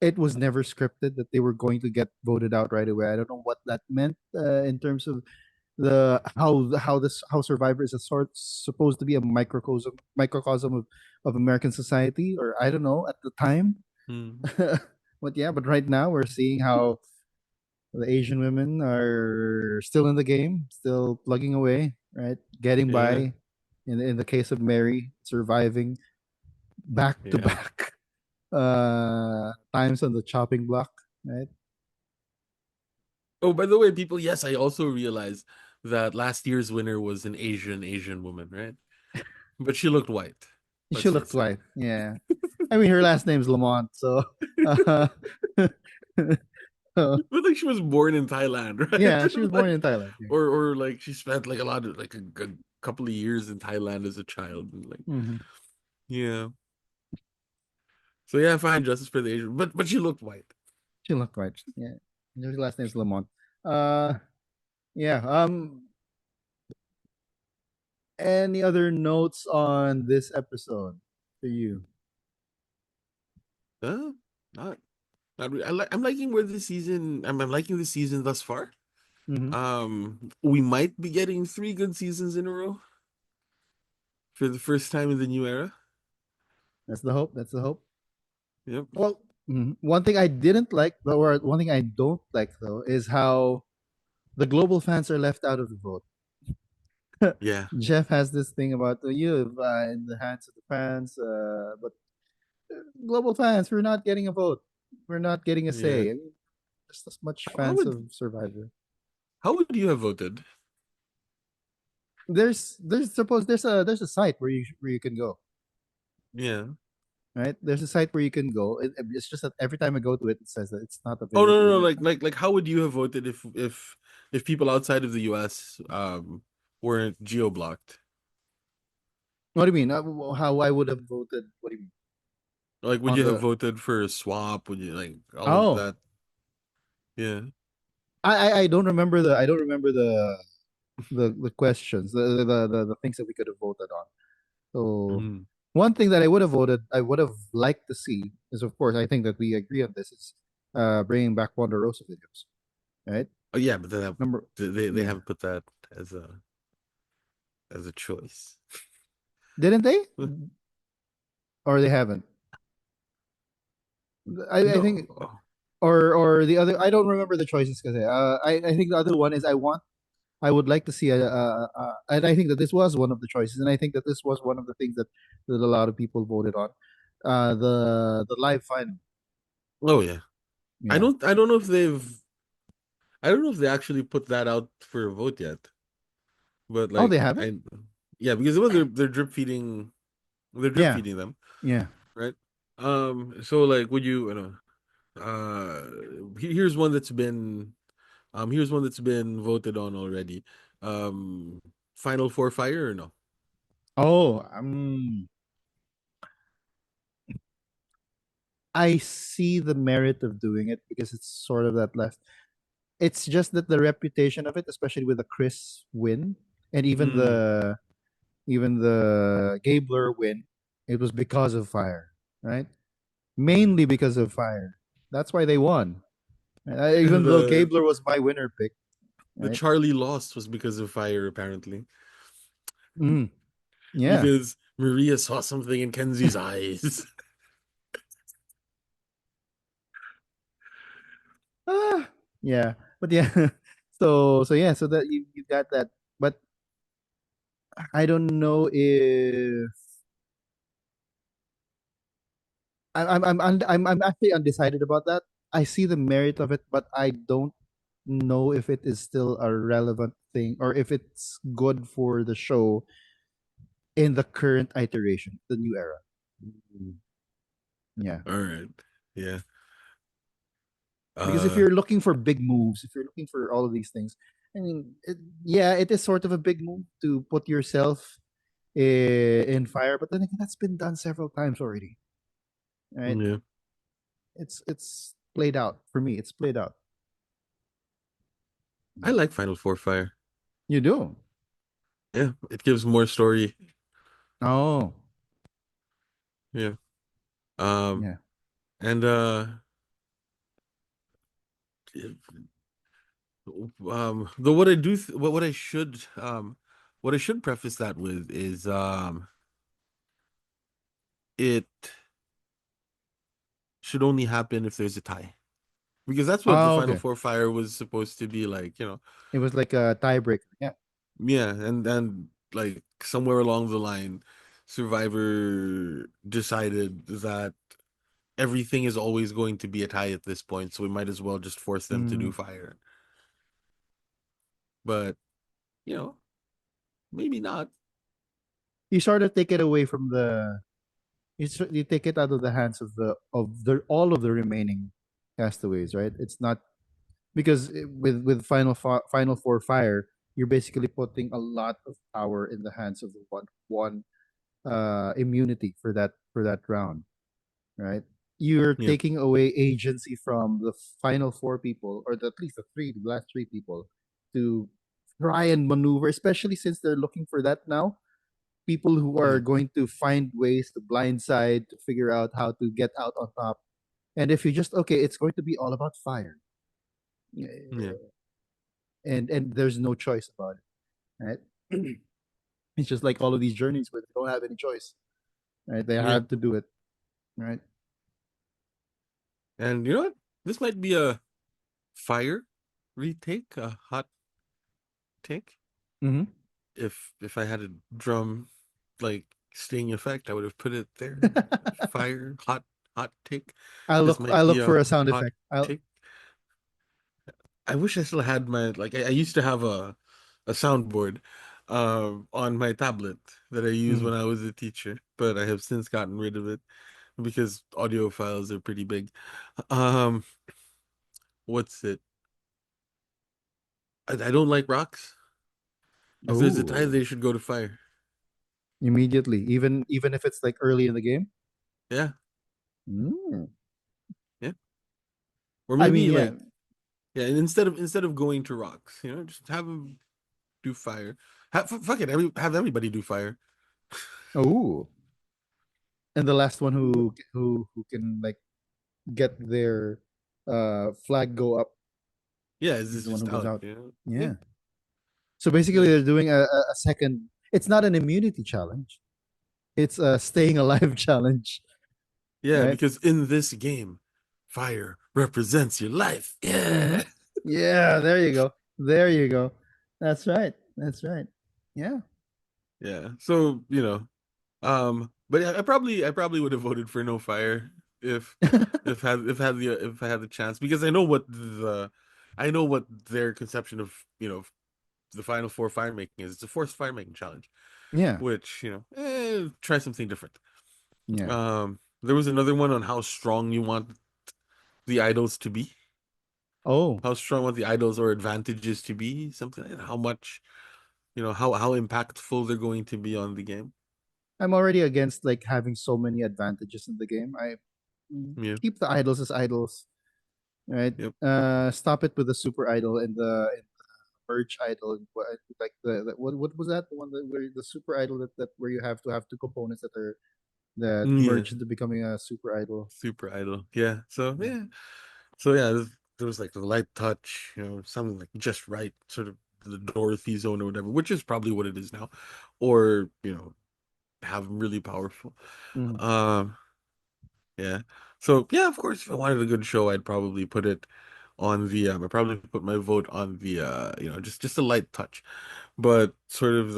it was never scripted that they were going to get voted out right away. I don't know what that meant in terms of the how Survivor is a sort supposed to be a microcosm of American society, or I don't know at the time. Hmm. But yeah, but right now we're seeing how the Asian women are still in the game, still plugging away, right? Getting Yeah, by. In the case of Mary, surviving back to yeah. back times on the chopping block, right? Oh, by the way, people, yes, I also realized that last year's winner was an Asian woman, right? But she looked white. She Let's looked face it. white. Yeah. I mean, her last name's Lamont, so uh, so, But like she was born in Thailand, yeah, right? she was born Like, in Thailand. Yeah. or like she spent like a lot of like a couple of years in Thailand as a child, and like Hmm. yeah. So yeah, fine, justice for the Asian, but she looked white. She looked white. Yeah. Her last name's Lamont. Uh, yeah. Any other notes on this episode for you? Huh? Not I'm liking where the season. I'm liking the season thus far. Hmm. We might be getting 3 good seasons in a row for the first time in the new era. That's the hope. That's the hope. Yep. Well, one thing I didn't like, or one thing I don't like though, is how the global fans are left out of the vote. Yeah. Jeff has this thing about you in the hands of the fans, but global fans, we're not getting a vote. We're not getting a Yeah. say. I mean, just as much How fans would of Survivor. how would you have voted? There's a site where you can go, Yeah. right? There's a site where you can go. It's just that every time I go to it, it says that it's not Oh no, available. no, no. Like how would you have voted if people outside of the U.S. weren't geo blocked? What do you mean? How I would have voted? What do you mean Like, would on you have the? voted for a swap? Would you like all of Oh, that? Yeah. I don't remember the questions, the things that we could have voted on. So Mhm. one thing that I would have liked to see is, of course, I think that we agree on this is bringing back Wonder Rosa videos, right? Oh yeah, but Number, they yeah, haven't put that as a choice. didn't they? Or they haven't? I think, No. or the other. I don't remember the choices because I think the other one is I want. I would like to see and I think that this was one of the choices, and I think that this was one of the things that a lot of people voted on. The live final. Oh yeah. Yeah. I don't know if I don't know if they actually put that out for a vote yet. But Oh, like they haven't. I yeah, because it was they're drip feeding Yeah. them, Yeah. right? So like would you know here's one that's been here's one that's been voted on already. Um Final Four Fire or no? Oh, I see the merit of doing it because it's sort of that left. It's just that the reputation of it, especially with the Chris win and Mm, even the Gabler win, it was because of fire, right? yeah. Mainly because of fire. That's why they won. Even though The Gabler was my winner pick, the right? Charlie lost was because of fire apparently. Mm, yeah. Because Maria saw something in Kenzie's eyes. Ah, yeah. But yeah. So yeah, so that you got that. But I don't know if I'm actually undecided about that. I see the merit of it, but I don't know if it is still a relevant thing or if it's good for the show in the current iteration, the new era. Mm, Yeah. all right. Yeah. Because if Uh you're looking for big moves, if you're looking for all of these things, I mean, yeah, it is sort of a big move to put yourself in fire, but then again, that's been done several times already, right? yeah. It's played out for me. It's played out. I Yeah. like Final Four Fire. You do. Yeah, it gives more story. Oh, Yeah. Um yeah. and the what I do what I should preface that with is it should only happen if there's a tie. Because that's what the Oh, Final okay. Four Fire was supposed to be like, It was like a tiebreaker. Yeah. Yeah, and like somewhere along the line, Survivor decided that everything is always going to be a tie at this point, so we might as well just force them to Mm. do fire. But, you know, maybe not. You sort of take it away from you take it out of the hands of the all of the remaining castaways, right? It's not because with Final Four Fire, you're basically putting a lot of power in the hands of the one immunity for that round, right? You're Yeah, taking away agency from the final four people, or at least the last three people, to try and maneuver, especially since they're looking for that now. People who yeah, are going to find ways to blindside to figure out how to get out on top. And if you just okay, it's going to be all about fire, yeah, and there's no choice about it, right? It's just like all of these journeys where they don't have any choice, right? They yeah. have to do it, right? And you know what? This might be a fire retake, a hot take. Mm-hmm. If I had a drum like sting effect, I would have put it there. Fire, hot take. This I might be look for a a sound hot effect. I'll take. I wish I still had my like I used to have a soundboard on my tablet that I used mm. when I was a teacher, but I have since gotten rid of it because audio files are pretty big. Um, what's it? I don't like rocks. If there's a tie, Oh, they should go to fire. immediately, even if it's like early in the game. Yeah, Mm. yeah. Or I mean, maybe yeah. like yeah, and instead of going to rocks, just have them do fire. Fuck it, have everybody do fire. Oh, and the last one who can like get their flag go up Yeah, it's is the one who just goes out. out. Yeah, Yeah. So basically, yeah. they're doing a second. It's not an immunity challenge. It's a staying alive challenge, Yeah, right? because in this game, fire represents your life. Mm-hmm. Yeah. Yeah. There you go. There you go. That's right. That's right. Yeah. Yeah. So, but yeah, I probably would have voted for no fire if if I had the chance because I know what their conception of, the final four fire making is. It's a forced fire making challenge, Yeah. which, try something different. Yeah. There was another one on how strong you want the idols to be, Oh, how strong want the idols or advantages to be, something like that. How much, how impactful they're going to be on the game. I'm already against like having so many advantages in the game. I Yeah. keep the idols as idols, right? Yep. Stop it with the super idol and the merge idol. Like what was that? The one that where the super idol that where you have two components that Yeah. merge into becoming a super idol. Super idol. Yeah. So Yeah. yeah. So yeah, there was like the light touch, something like just right, sort of the Dorothy zone or whatever, which is probably what it is now, or have them really powerful. Mhm. Um, yeah. So yeah, of course, if I wanted a good show, I'd probably put it on the. I probably put my vote on the. Just a light touch, but sort of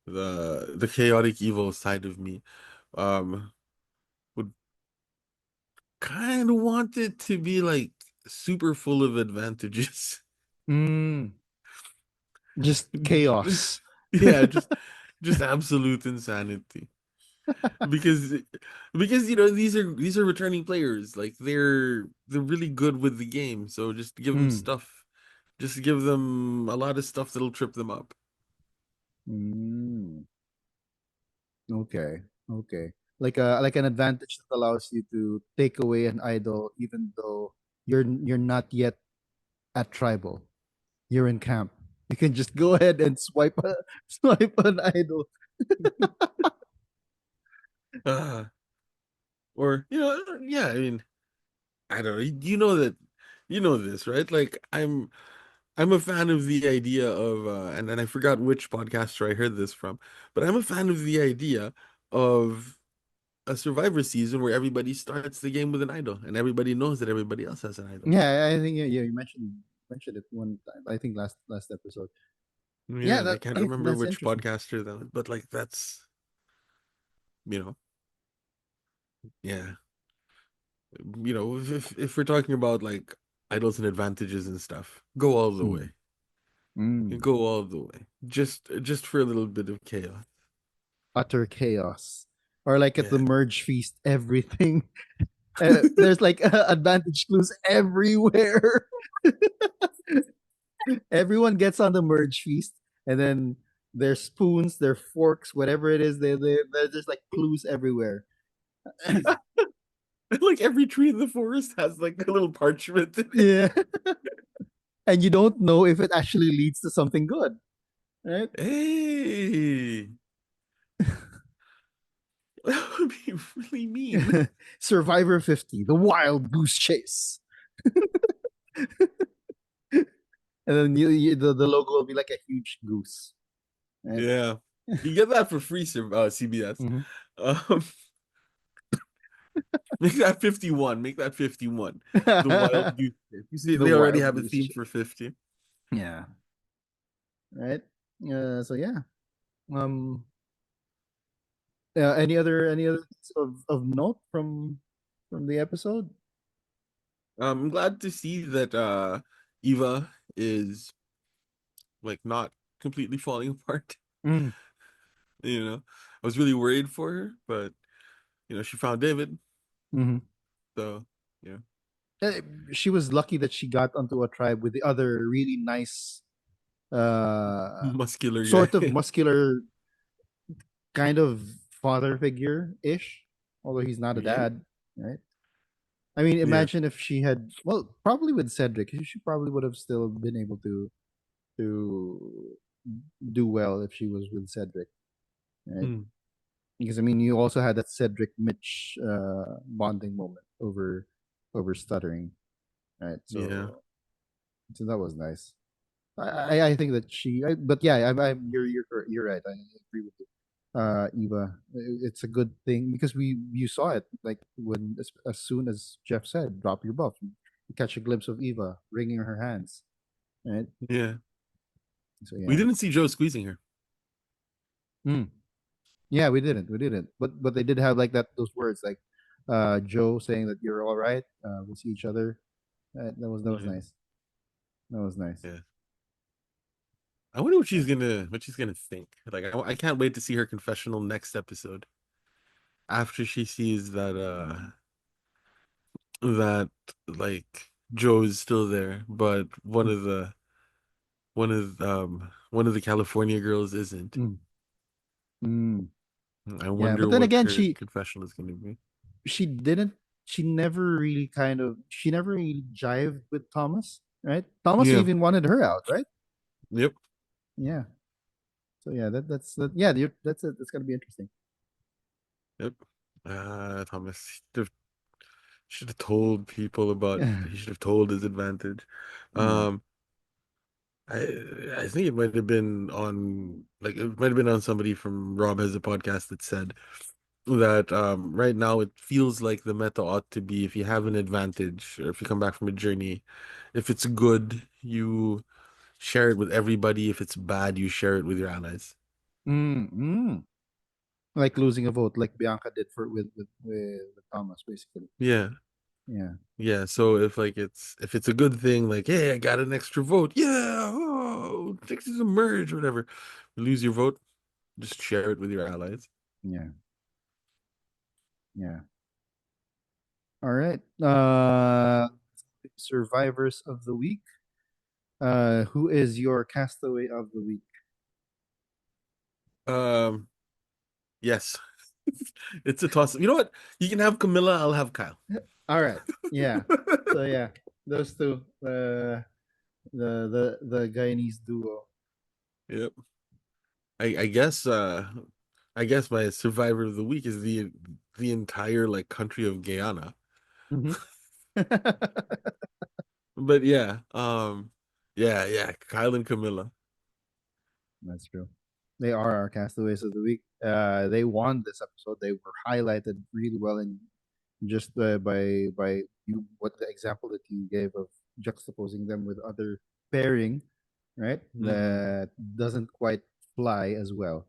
the chaotic evil side of me, um, would kind of want it to be like super full of advantages. Mm, just chaos. Yeah, just absolute insanity. Because these are returning players. Like they're really good with the game. So just give them Mm. stuff. Just give them a lot of stuff that'll trip them up. Mm. Okay. Okay. Like an advantage that allows you to take away an idol even though you're not yet at tribal. You're in camp. You can just go ahead and swipe an idol. Uh, or yeah, I mean, I don't know. You know this, right? Like I'm a fan of the idea of and I forgot which podcaster I heard this from, but I'm a fan of the idea of a Survivor season where everybody starts the game with an idol and everybody knows that everybody else has an idol. Yeah, I think yeah, you mentioned it one time. I think last episode. Yeah, Yeah, and I that can't remember that's which interesting. podcaster though, but like that's you know, yeah, if we're talking about like idols and advantages and stuff, go all the Mm. way. Mm. Go all the way. Just for a little bit of chaos. Utter chaos. Or like at the Yeah. merge feast, everything. There's like advantage clues everywhere. Everyone gets on the merge feast, and then their spoons, their forks, whatever it is, there's just like clues everywhere. Like every tree in the forest has like a little parchment in it. Yeah, and you don't know if it actually leads to something good, right? Hey, that would be really mean. Survivor 50, the wild goose chase, and then the logo will be like a huge goose, right? Yeah. You get that for free, CBS. Mm-hmm. Um, make that 51. Make that 51. The Wild Goose Chase. You see, The they already wild have a goose theme chase. for 50. Yeah, right. So yeah. Um, any other things of note from the episode? I'm glad to see that Eva is like not completely falling apart. Mm. I was really worried for her, but she found David, Hmm. so yeah, Uh, She was lucky that she got onto a tribe with the other really nice, muscular sort of guy. muscular kind of father figure ish, although he's not a Yeah, dad, right? I mean, yeah, imagine if she had, well, probably with Cedric, she probably would have still been able to do well if she was with Cedric, right? mm, Because I mean, you also had that Cedric Mitch bonding moment over stuttering, right? yeah, So that was nice. I think that but yeah, you're right. I agree with you, Eva. It's a good thing because you saw it like when as soon as Jeff said, "Drop your buff," you catch a glimpse of Eva wringing her hands, right? yeah. So We yeah. didn't see Joe squeezing her. Mm. Yeah, we didn't. But they did have like that those words like Joe saying that you're all right. We'll see each other. That was Yeah, nice. That was nice. yeah. I wonder Yeah. what she's gonna think. Like I can't wait to see her confessional next episode after she sees that like Joe's still there, but one of the California girls isn't. Mm. Mm. I Yeah, wonder but then what again, her confessional is gonna be. she didn't she never really she never really jived with Thomas, right? Thomas Yeah. even wanted her out, right? Yep. Yeah. So yeah, yeah, that's gonna be interesting. Yep. Thomas should have told people about. Yeah. He should have told his advantage. Yeah. Um, I I think it might have been on like it might have been on somebody from Rob has a podcast that said that right now it feels like the meta ought to be if you have an advantage or if you come back from a journey, if it's good, you share it with everybody. If it's bad, you share it with your allies. Mm, mm. Like losing a vote, like Bianca did for with Thomas, basically. Yeah. Yeah. Yeah, so if it's a good thing, like, hey, I got an extra vote. Yeah, oh, things is a merge, whatever. You lose your vote, just share it with your allies. Yeah. Yeah. All right. Survivors of the week. Who is your castaway of the week? Um, yes. It's a toss. You know what? You can have Camilla, I'll have Kyle. All right. Yeah. So yeah, those two. The Guyanese duo. Yep. I guess my survivor of the week is the entire like country of Guyana. Hmm. But yeah, yeah, Kyle and Camilla. That's true. They are our castaways of the week. They won this episode. They were highlighted really well in just by you what the example that you gave of juxtaposing them with other pairing, right? Hmm. That doesn't quite fly as well.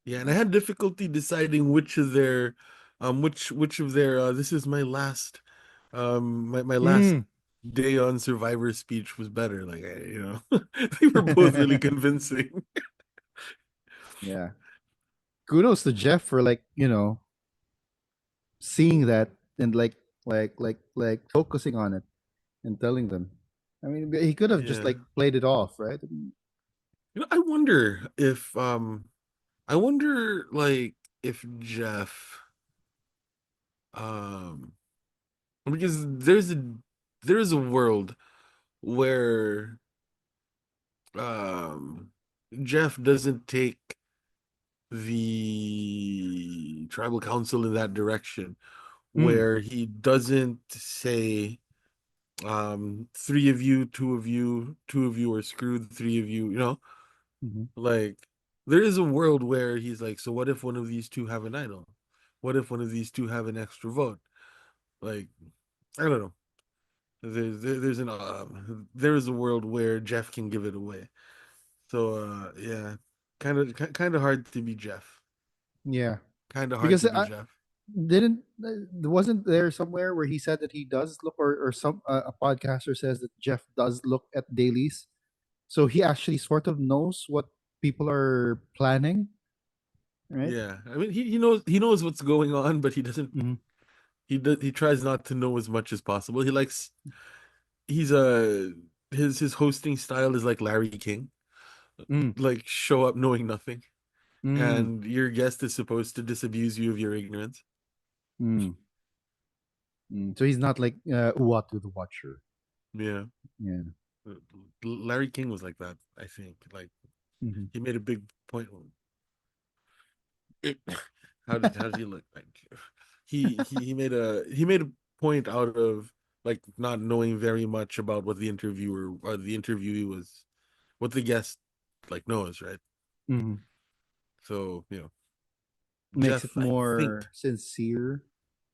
Yeah, and I had difficulty deciding which of their this is my last my last Mm. day on Survivor speech was better. Like they were both really convincing. Yeah. Kudos to Jeff for like, seeing that and like focusing on it and telling them. I mean, he could have just Yeah. like played it off, right? I wonder like if Jeff um because there is a world where um Jeff doesn't take the tribal council in that direction Mm. where he doesn't say three of you, two of you are screwed, three of you, Hmm. like there is a world where he's like, so what if one of these two have an idol? What if one of these two have an extra vote? Like, I don't know. There is a world where Jeff can give it away. So yeah, kind of hard to be Jeff. Yeah, Kind of hard because to be I Jeff. didn't wasn't there somewhere where he said that he does look, or some a podcaster says that Jeff does look at dailies, so he actually sort of knows what people are planning, right? Yeah, I mean he knows what's going on, but he doesn't. Mm-hmm. He tries not to know as much as possible. He's a his hosting style is like Larry King, Mm. like show up knowing nothing, Mm. and your guest is supposed to disabuse you of your ignorance. Mm. Mm. So he's not like Uatu the Watcher. Yeah, Yeah. Larry King was like that. I think like Mm-hmm. he made a big point. How did he look like? He made a point out of like not knowing very much about what the interviewer or the interviewee was, what the guest like knows, right? Mm-hmm. So Makes it Jeff, I think, more sincere,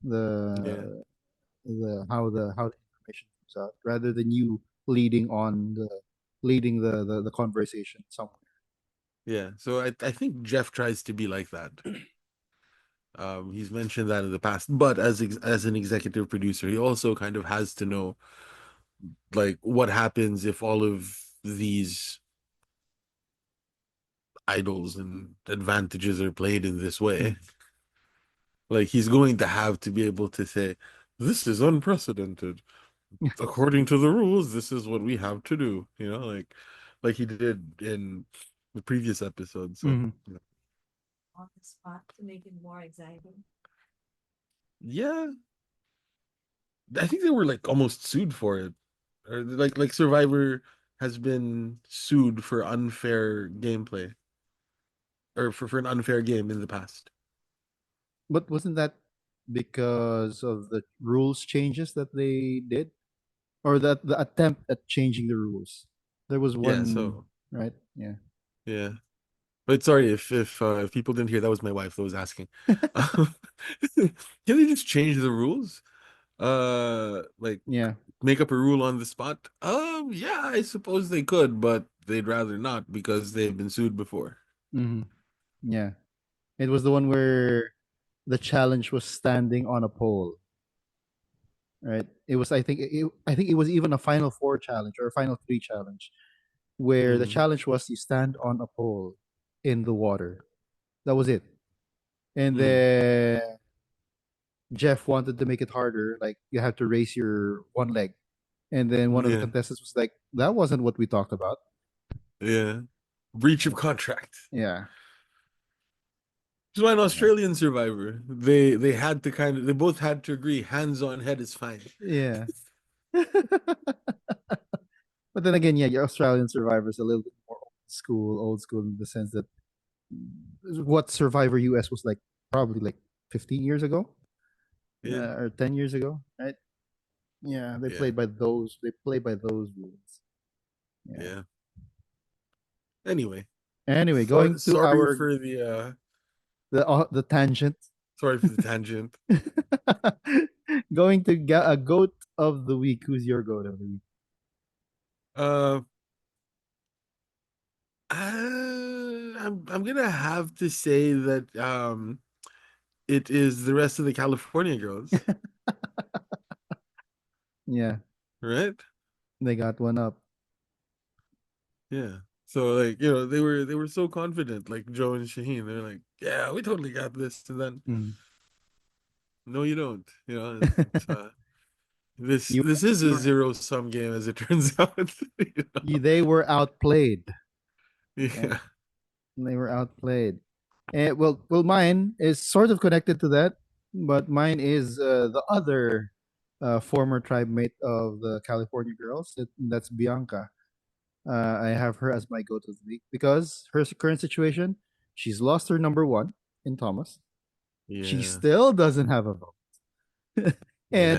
yeah, the how the information comes out rather than you leading on the. leading the conversation somewhere. Yeah. So I think Jeff tries to be like that. He's mentioned that in the past, but as an executive producer, he also kind of has to know like what happens if all of these idols and advantages are played in this way. Mm. Like he's going to have to be able to say, "This is unprecedented. According to the rules, this is what we have to do." Like he did in the previous episode. So Mhm. On the spot to make it more exciting. yeah, I think they were like almost sued for it, or like Survivor has been sued for unfair gameplay or for an unfair game in the past. But wasn't that because of the rules changes that they did, or that the attempt at changing the rules? There was Yeah, one, so right? Yeah. yeah. But sorry if people didn't hear, that was my wife that was asking. Can they just change the rules? Like Yeah. make up a rule on the spot? Yeah, I suppose they could, but they'd rather not because they've been sued before. Hmm. Yeah. It was the one where the challenge was standing on a pole, right? It was, I think it was even a final four challenge or a final three challenge, where the Mm, challenge was you stand on a pole in the water. That was it. And mm, then Jeff wanted to make it harder, like you have to raise your one leg. And then one of the yeah, contestants was like, "That wasn't what we talked about." yeah. Breach of contract. Yeah, Just why an yeah, Australian survivor. They had to they both had to agree hands on head is fine. yeah. But then again, yeah, your Australian Survivor's a little bit more old school in the sense that what Survivor US was like probably like 15 years ago, Yeah, or 10 years ago, right? Yeah, yeah, they play by those rules. Yeah. yeah. Anyway, Anyway, going to sorry our for the the tangent. sorry for the tangent. Going to a goat of the week. Who's your goat of the week? Uh, I'm gonna have to say that it is the rest of the California girls, Yeah, right? they got one up. Yeah. So like, they were so confident, like Joe and Shaheen. They're like, yeah, we totally got this. And then Mm. no, you don't. This you, this is a you, zero sum game as it turns out. you they were outplayed. Right? Yeah. They were outplayed. And mine is sort of connected to that, but mine is the other former tribe mate of the California girls. That's Bianca. I have her as my go-to of the week because her current situation, she's lost her number one in Thomas. She Yeah. still doesn't have a vote, and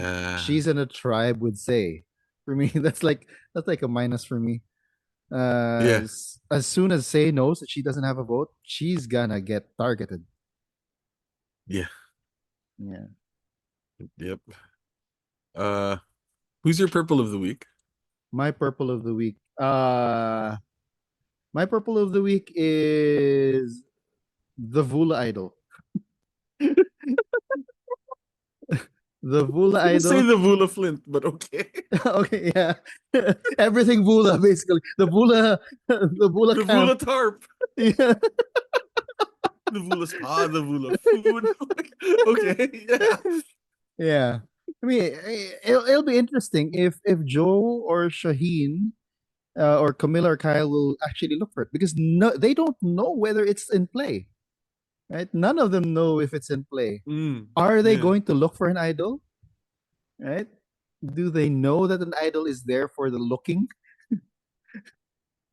Yeah. she's in a tribe with Say. For me, that's like a minus for me. Yeah. As soon as Say knows that she doesn't have a vote, she's gonna get targeted. Yeah. Yeah. Yep. Uh who's your purple of the week? My purple of the week. My purple of the week is the Vula Idol. The Vula You say Idol. the Vula Flint, but okay. Okay, yeah. Everything Vula, basically. The Vula The camp. Vula tarp, Yeah. the Vula spa, the Vula food. Okay, yeah. Yeah. I mean, it'll be interesting if Joe or Shaheen or Camilla or Kyle will actually look for it because no, they don't know whether it's in play, right? None of them know if it's in play. Are they Yeah. going to look for an idol, right? Do they know that an idol is there for the looking?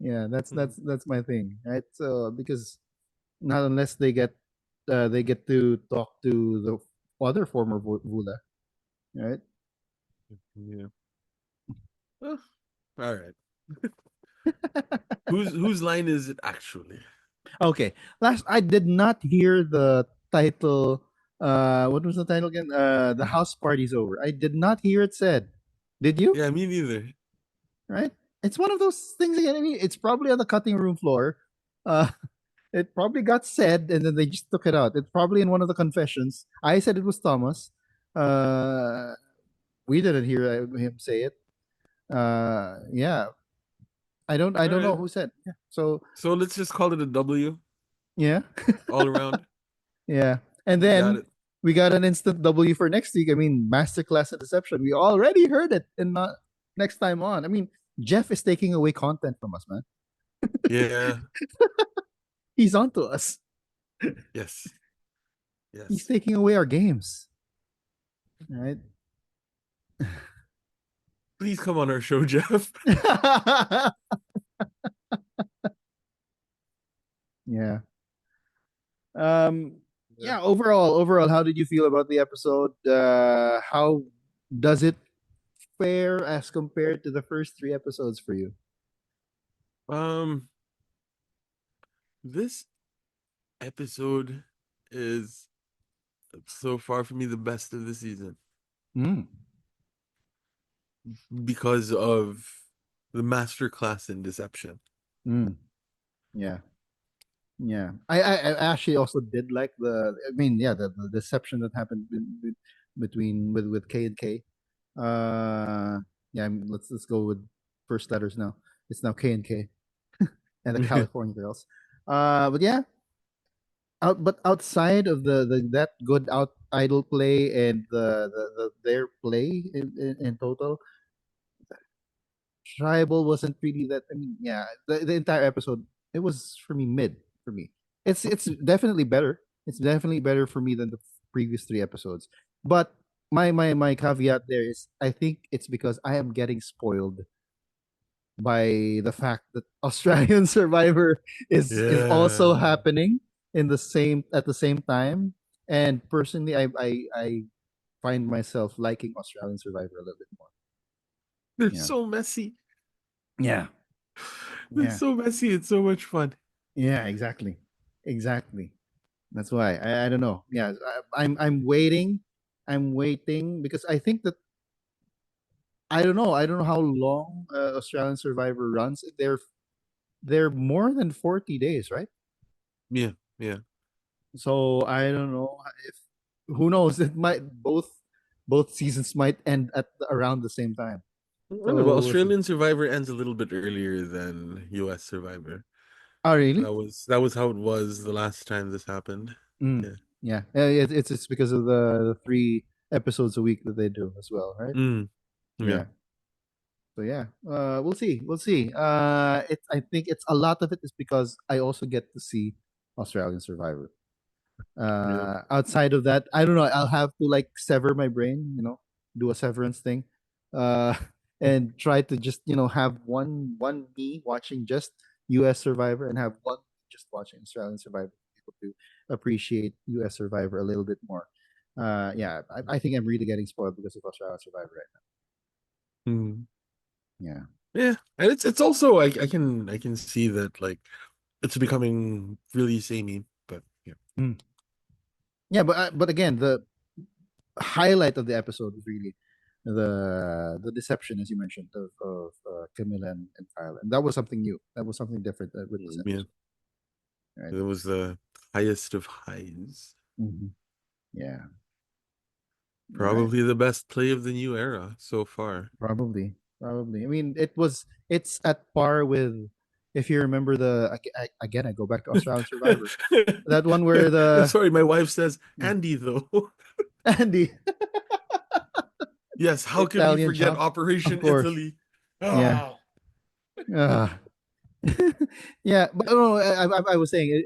Yeah, Mhm. that's my thing, right? So because not unless they get to talk to the other former Vula, right? Yeah. Oh, all right. Whose line is it actually? Okay. Last, I did not hear the title. What was the title again? The house party's over. I did not hear it said. Did you? Yeah, me neither. Right? it's one of those things again. I mean, it's probably on the cutting room floor. Uh, it probably got said, and then they just took it out. It's probably in one of the confessions. I said it was Thomas. Uh, we didn't hear him say it. Yeah, I All don't know right. who said. Yeah. So So let's just call it a W yeah, all around. yeah, and Got then it. we got an instant W for next week. I mean, masterclass at deception. We already heard it, and not next time on. I mean, Jeff is taking away content from us, man. Yeah. He's on to us. Yes. He's Yes. taking away our games. Right? Please come on our show, Jeff. Yeah. Yeah. Yeah, overall, how did you feel about the episode? How does it fare as compared to the first three episodes for you? Um, this episode is so far for me the best of the season Mm, because of the master class in deception. mm, yeah. Yeah. I actually also did like I mean, yeah, the deception that happened between with K and K. Uh yeah, let's go with first letters now. It's now K and K and the California girls. But yeah, but outside of the that good out idol play and their play in total, tribal wasn't really that. I mean, yeah, the entire episode it was for me mid for me. It's definitely better. It's definitely better for me than the previous three episodes. But my caveat there is I think it's because I am getting spoiled by the fact that Australian Survivor is also Yeah. happening in the same at the same time. And personally, I find myself liking Australian Survivor a little bit more. They're Yeah. so messy. Yeah. They're Yeah. so messy. It's so much fun. Yeah. Exactly. Exactly. That's why I don't know. Yeah. I'm waiting. I'm waiting because I think that I don't know. I don't know how long Australian Survivor runs. They're more than 40 days, right? Yeah. Yeah. So I don't know if who knows. It might both seasons might end at around the same time. I don't know, but So we'll see. Australian Survivor ends a little bit earlier than US Survivor. Oh really? That was how it was the last time this happened. Mm, Yeah. yeah. It's because of the three episodes a week that they do as well, right? Mm. Yeah. Yeah. So yeah, we'll see. We'll see. I think it's a lot of it is because I also get to see Australian Survivor. Yeah. Outside of that, I don't know. I'll have to like sever my brain, do a severance thing, uh, and try to just have one me watching just U.S. Survivor and have one just watching Australian Survivor able to appreciate U.S. Survivor a little bit more. Yeah, I think I'm really getting spoiled because of Australian Survivor right Mm. now. Yeah. Yeah. And it's also I can see that like it's becoming really samey, but yeah. Mm. Yeah, but again, the highlight of the episode was really the deception, as you mentioned, of Camilla and Kyle, and that was something new. That was something different with this Yeah. episode, right? It was the highest of highs. Mm-hmm. Yeah. All right. Probably the best play of the new era so far. Probably. I mean, it's at par with if you remember again I go back to Australian Survivor, that one where the Sorry, my wife says yeah, Andy though. Andy Yes, how could we Italian forget chop, of Operation course. Italy? Yeah. Ah. Ah. Yeah, but no, I was saying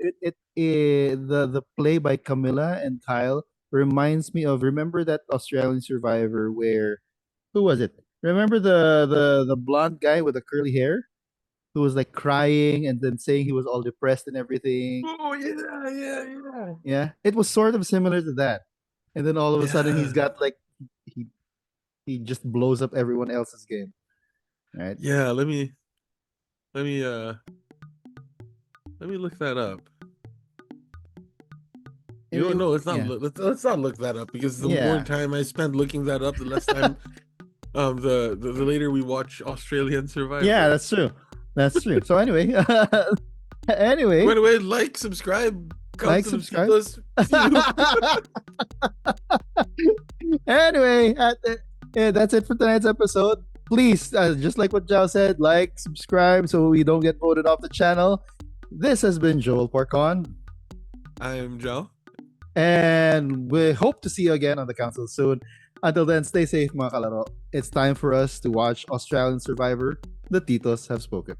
the play by Camilla and Kyle reminds me of remember that Australian Survivor where who was it? Remember the blonde guy with the curly hair who was like crying and then saying he was all depressed and everything. Oh yeah, yeah, yeah. Yeah, it was sort of similar to that. And then all of a sudden he's Yeah. got like he he just blows up everyone else's game, right? Yeah, let me let me look that up. You don't know, let's not Yeah, let's not look that up because the more yeah, time I spend looking that up, the less time The later we watch Australian Survivor. Yeah, that's true. That's true. So anyway, anyway, By the way, like, subscribe, like, Council of subscribe. Titos. See you. Anyway, that's it for tonight's episode. Please, just like what Joao said, like, subscribe so we don't get voted off the channel. This has been Joel Porcon, I'm Joe. and we hope to see you again on the council soon. Until then, stay safe, mga kalaro. It's time for us to watch Australian Survivor. The Titos have spoken.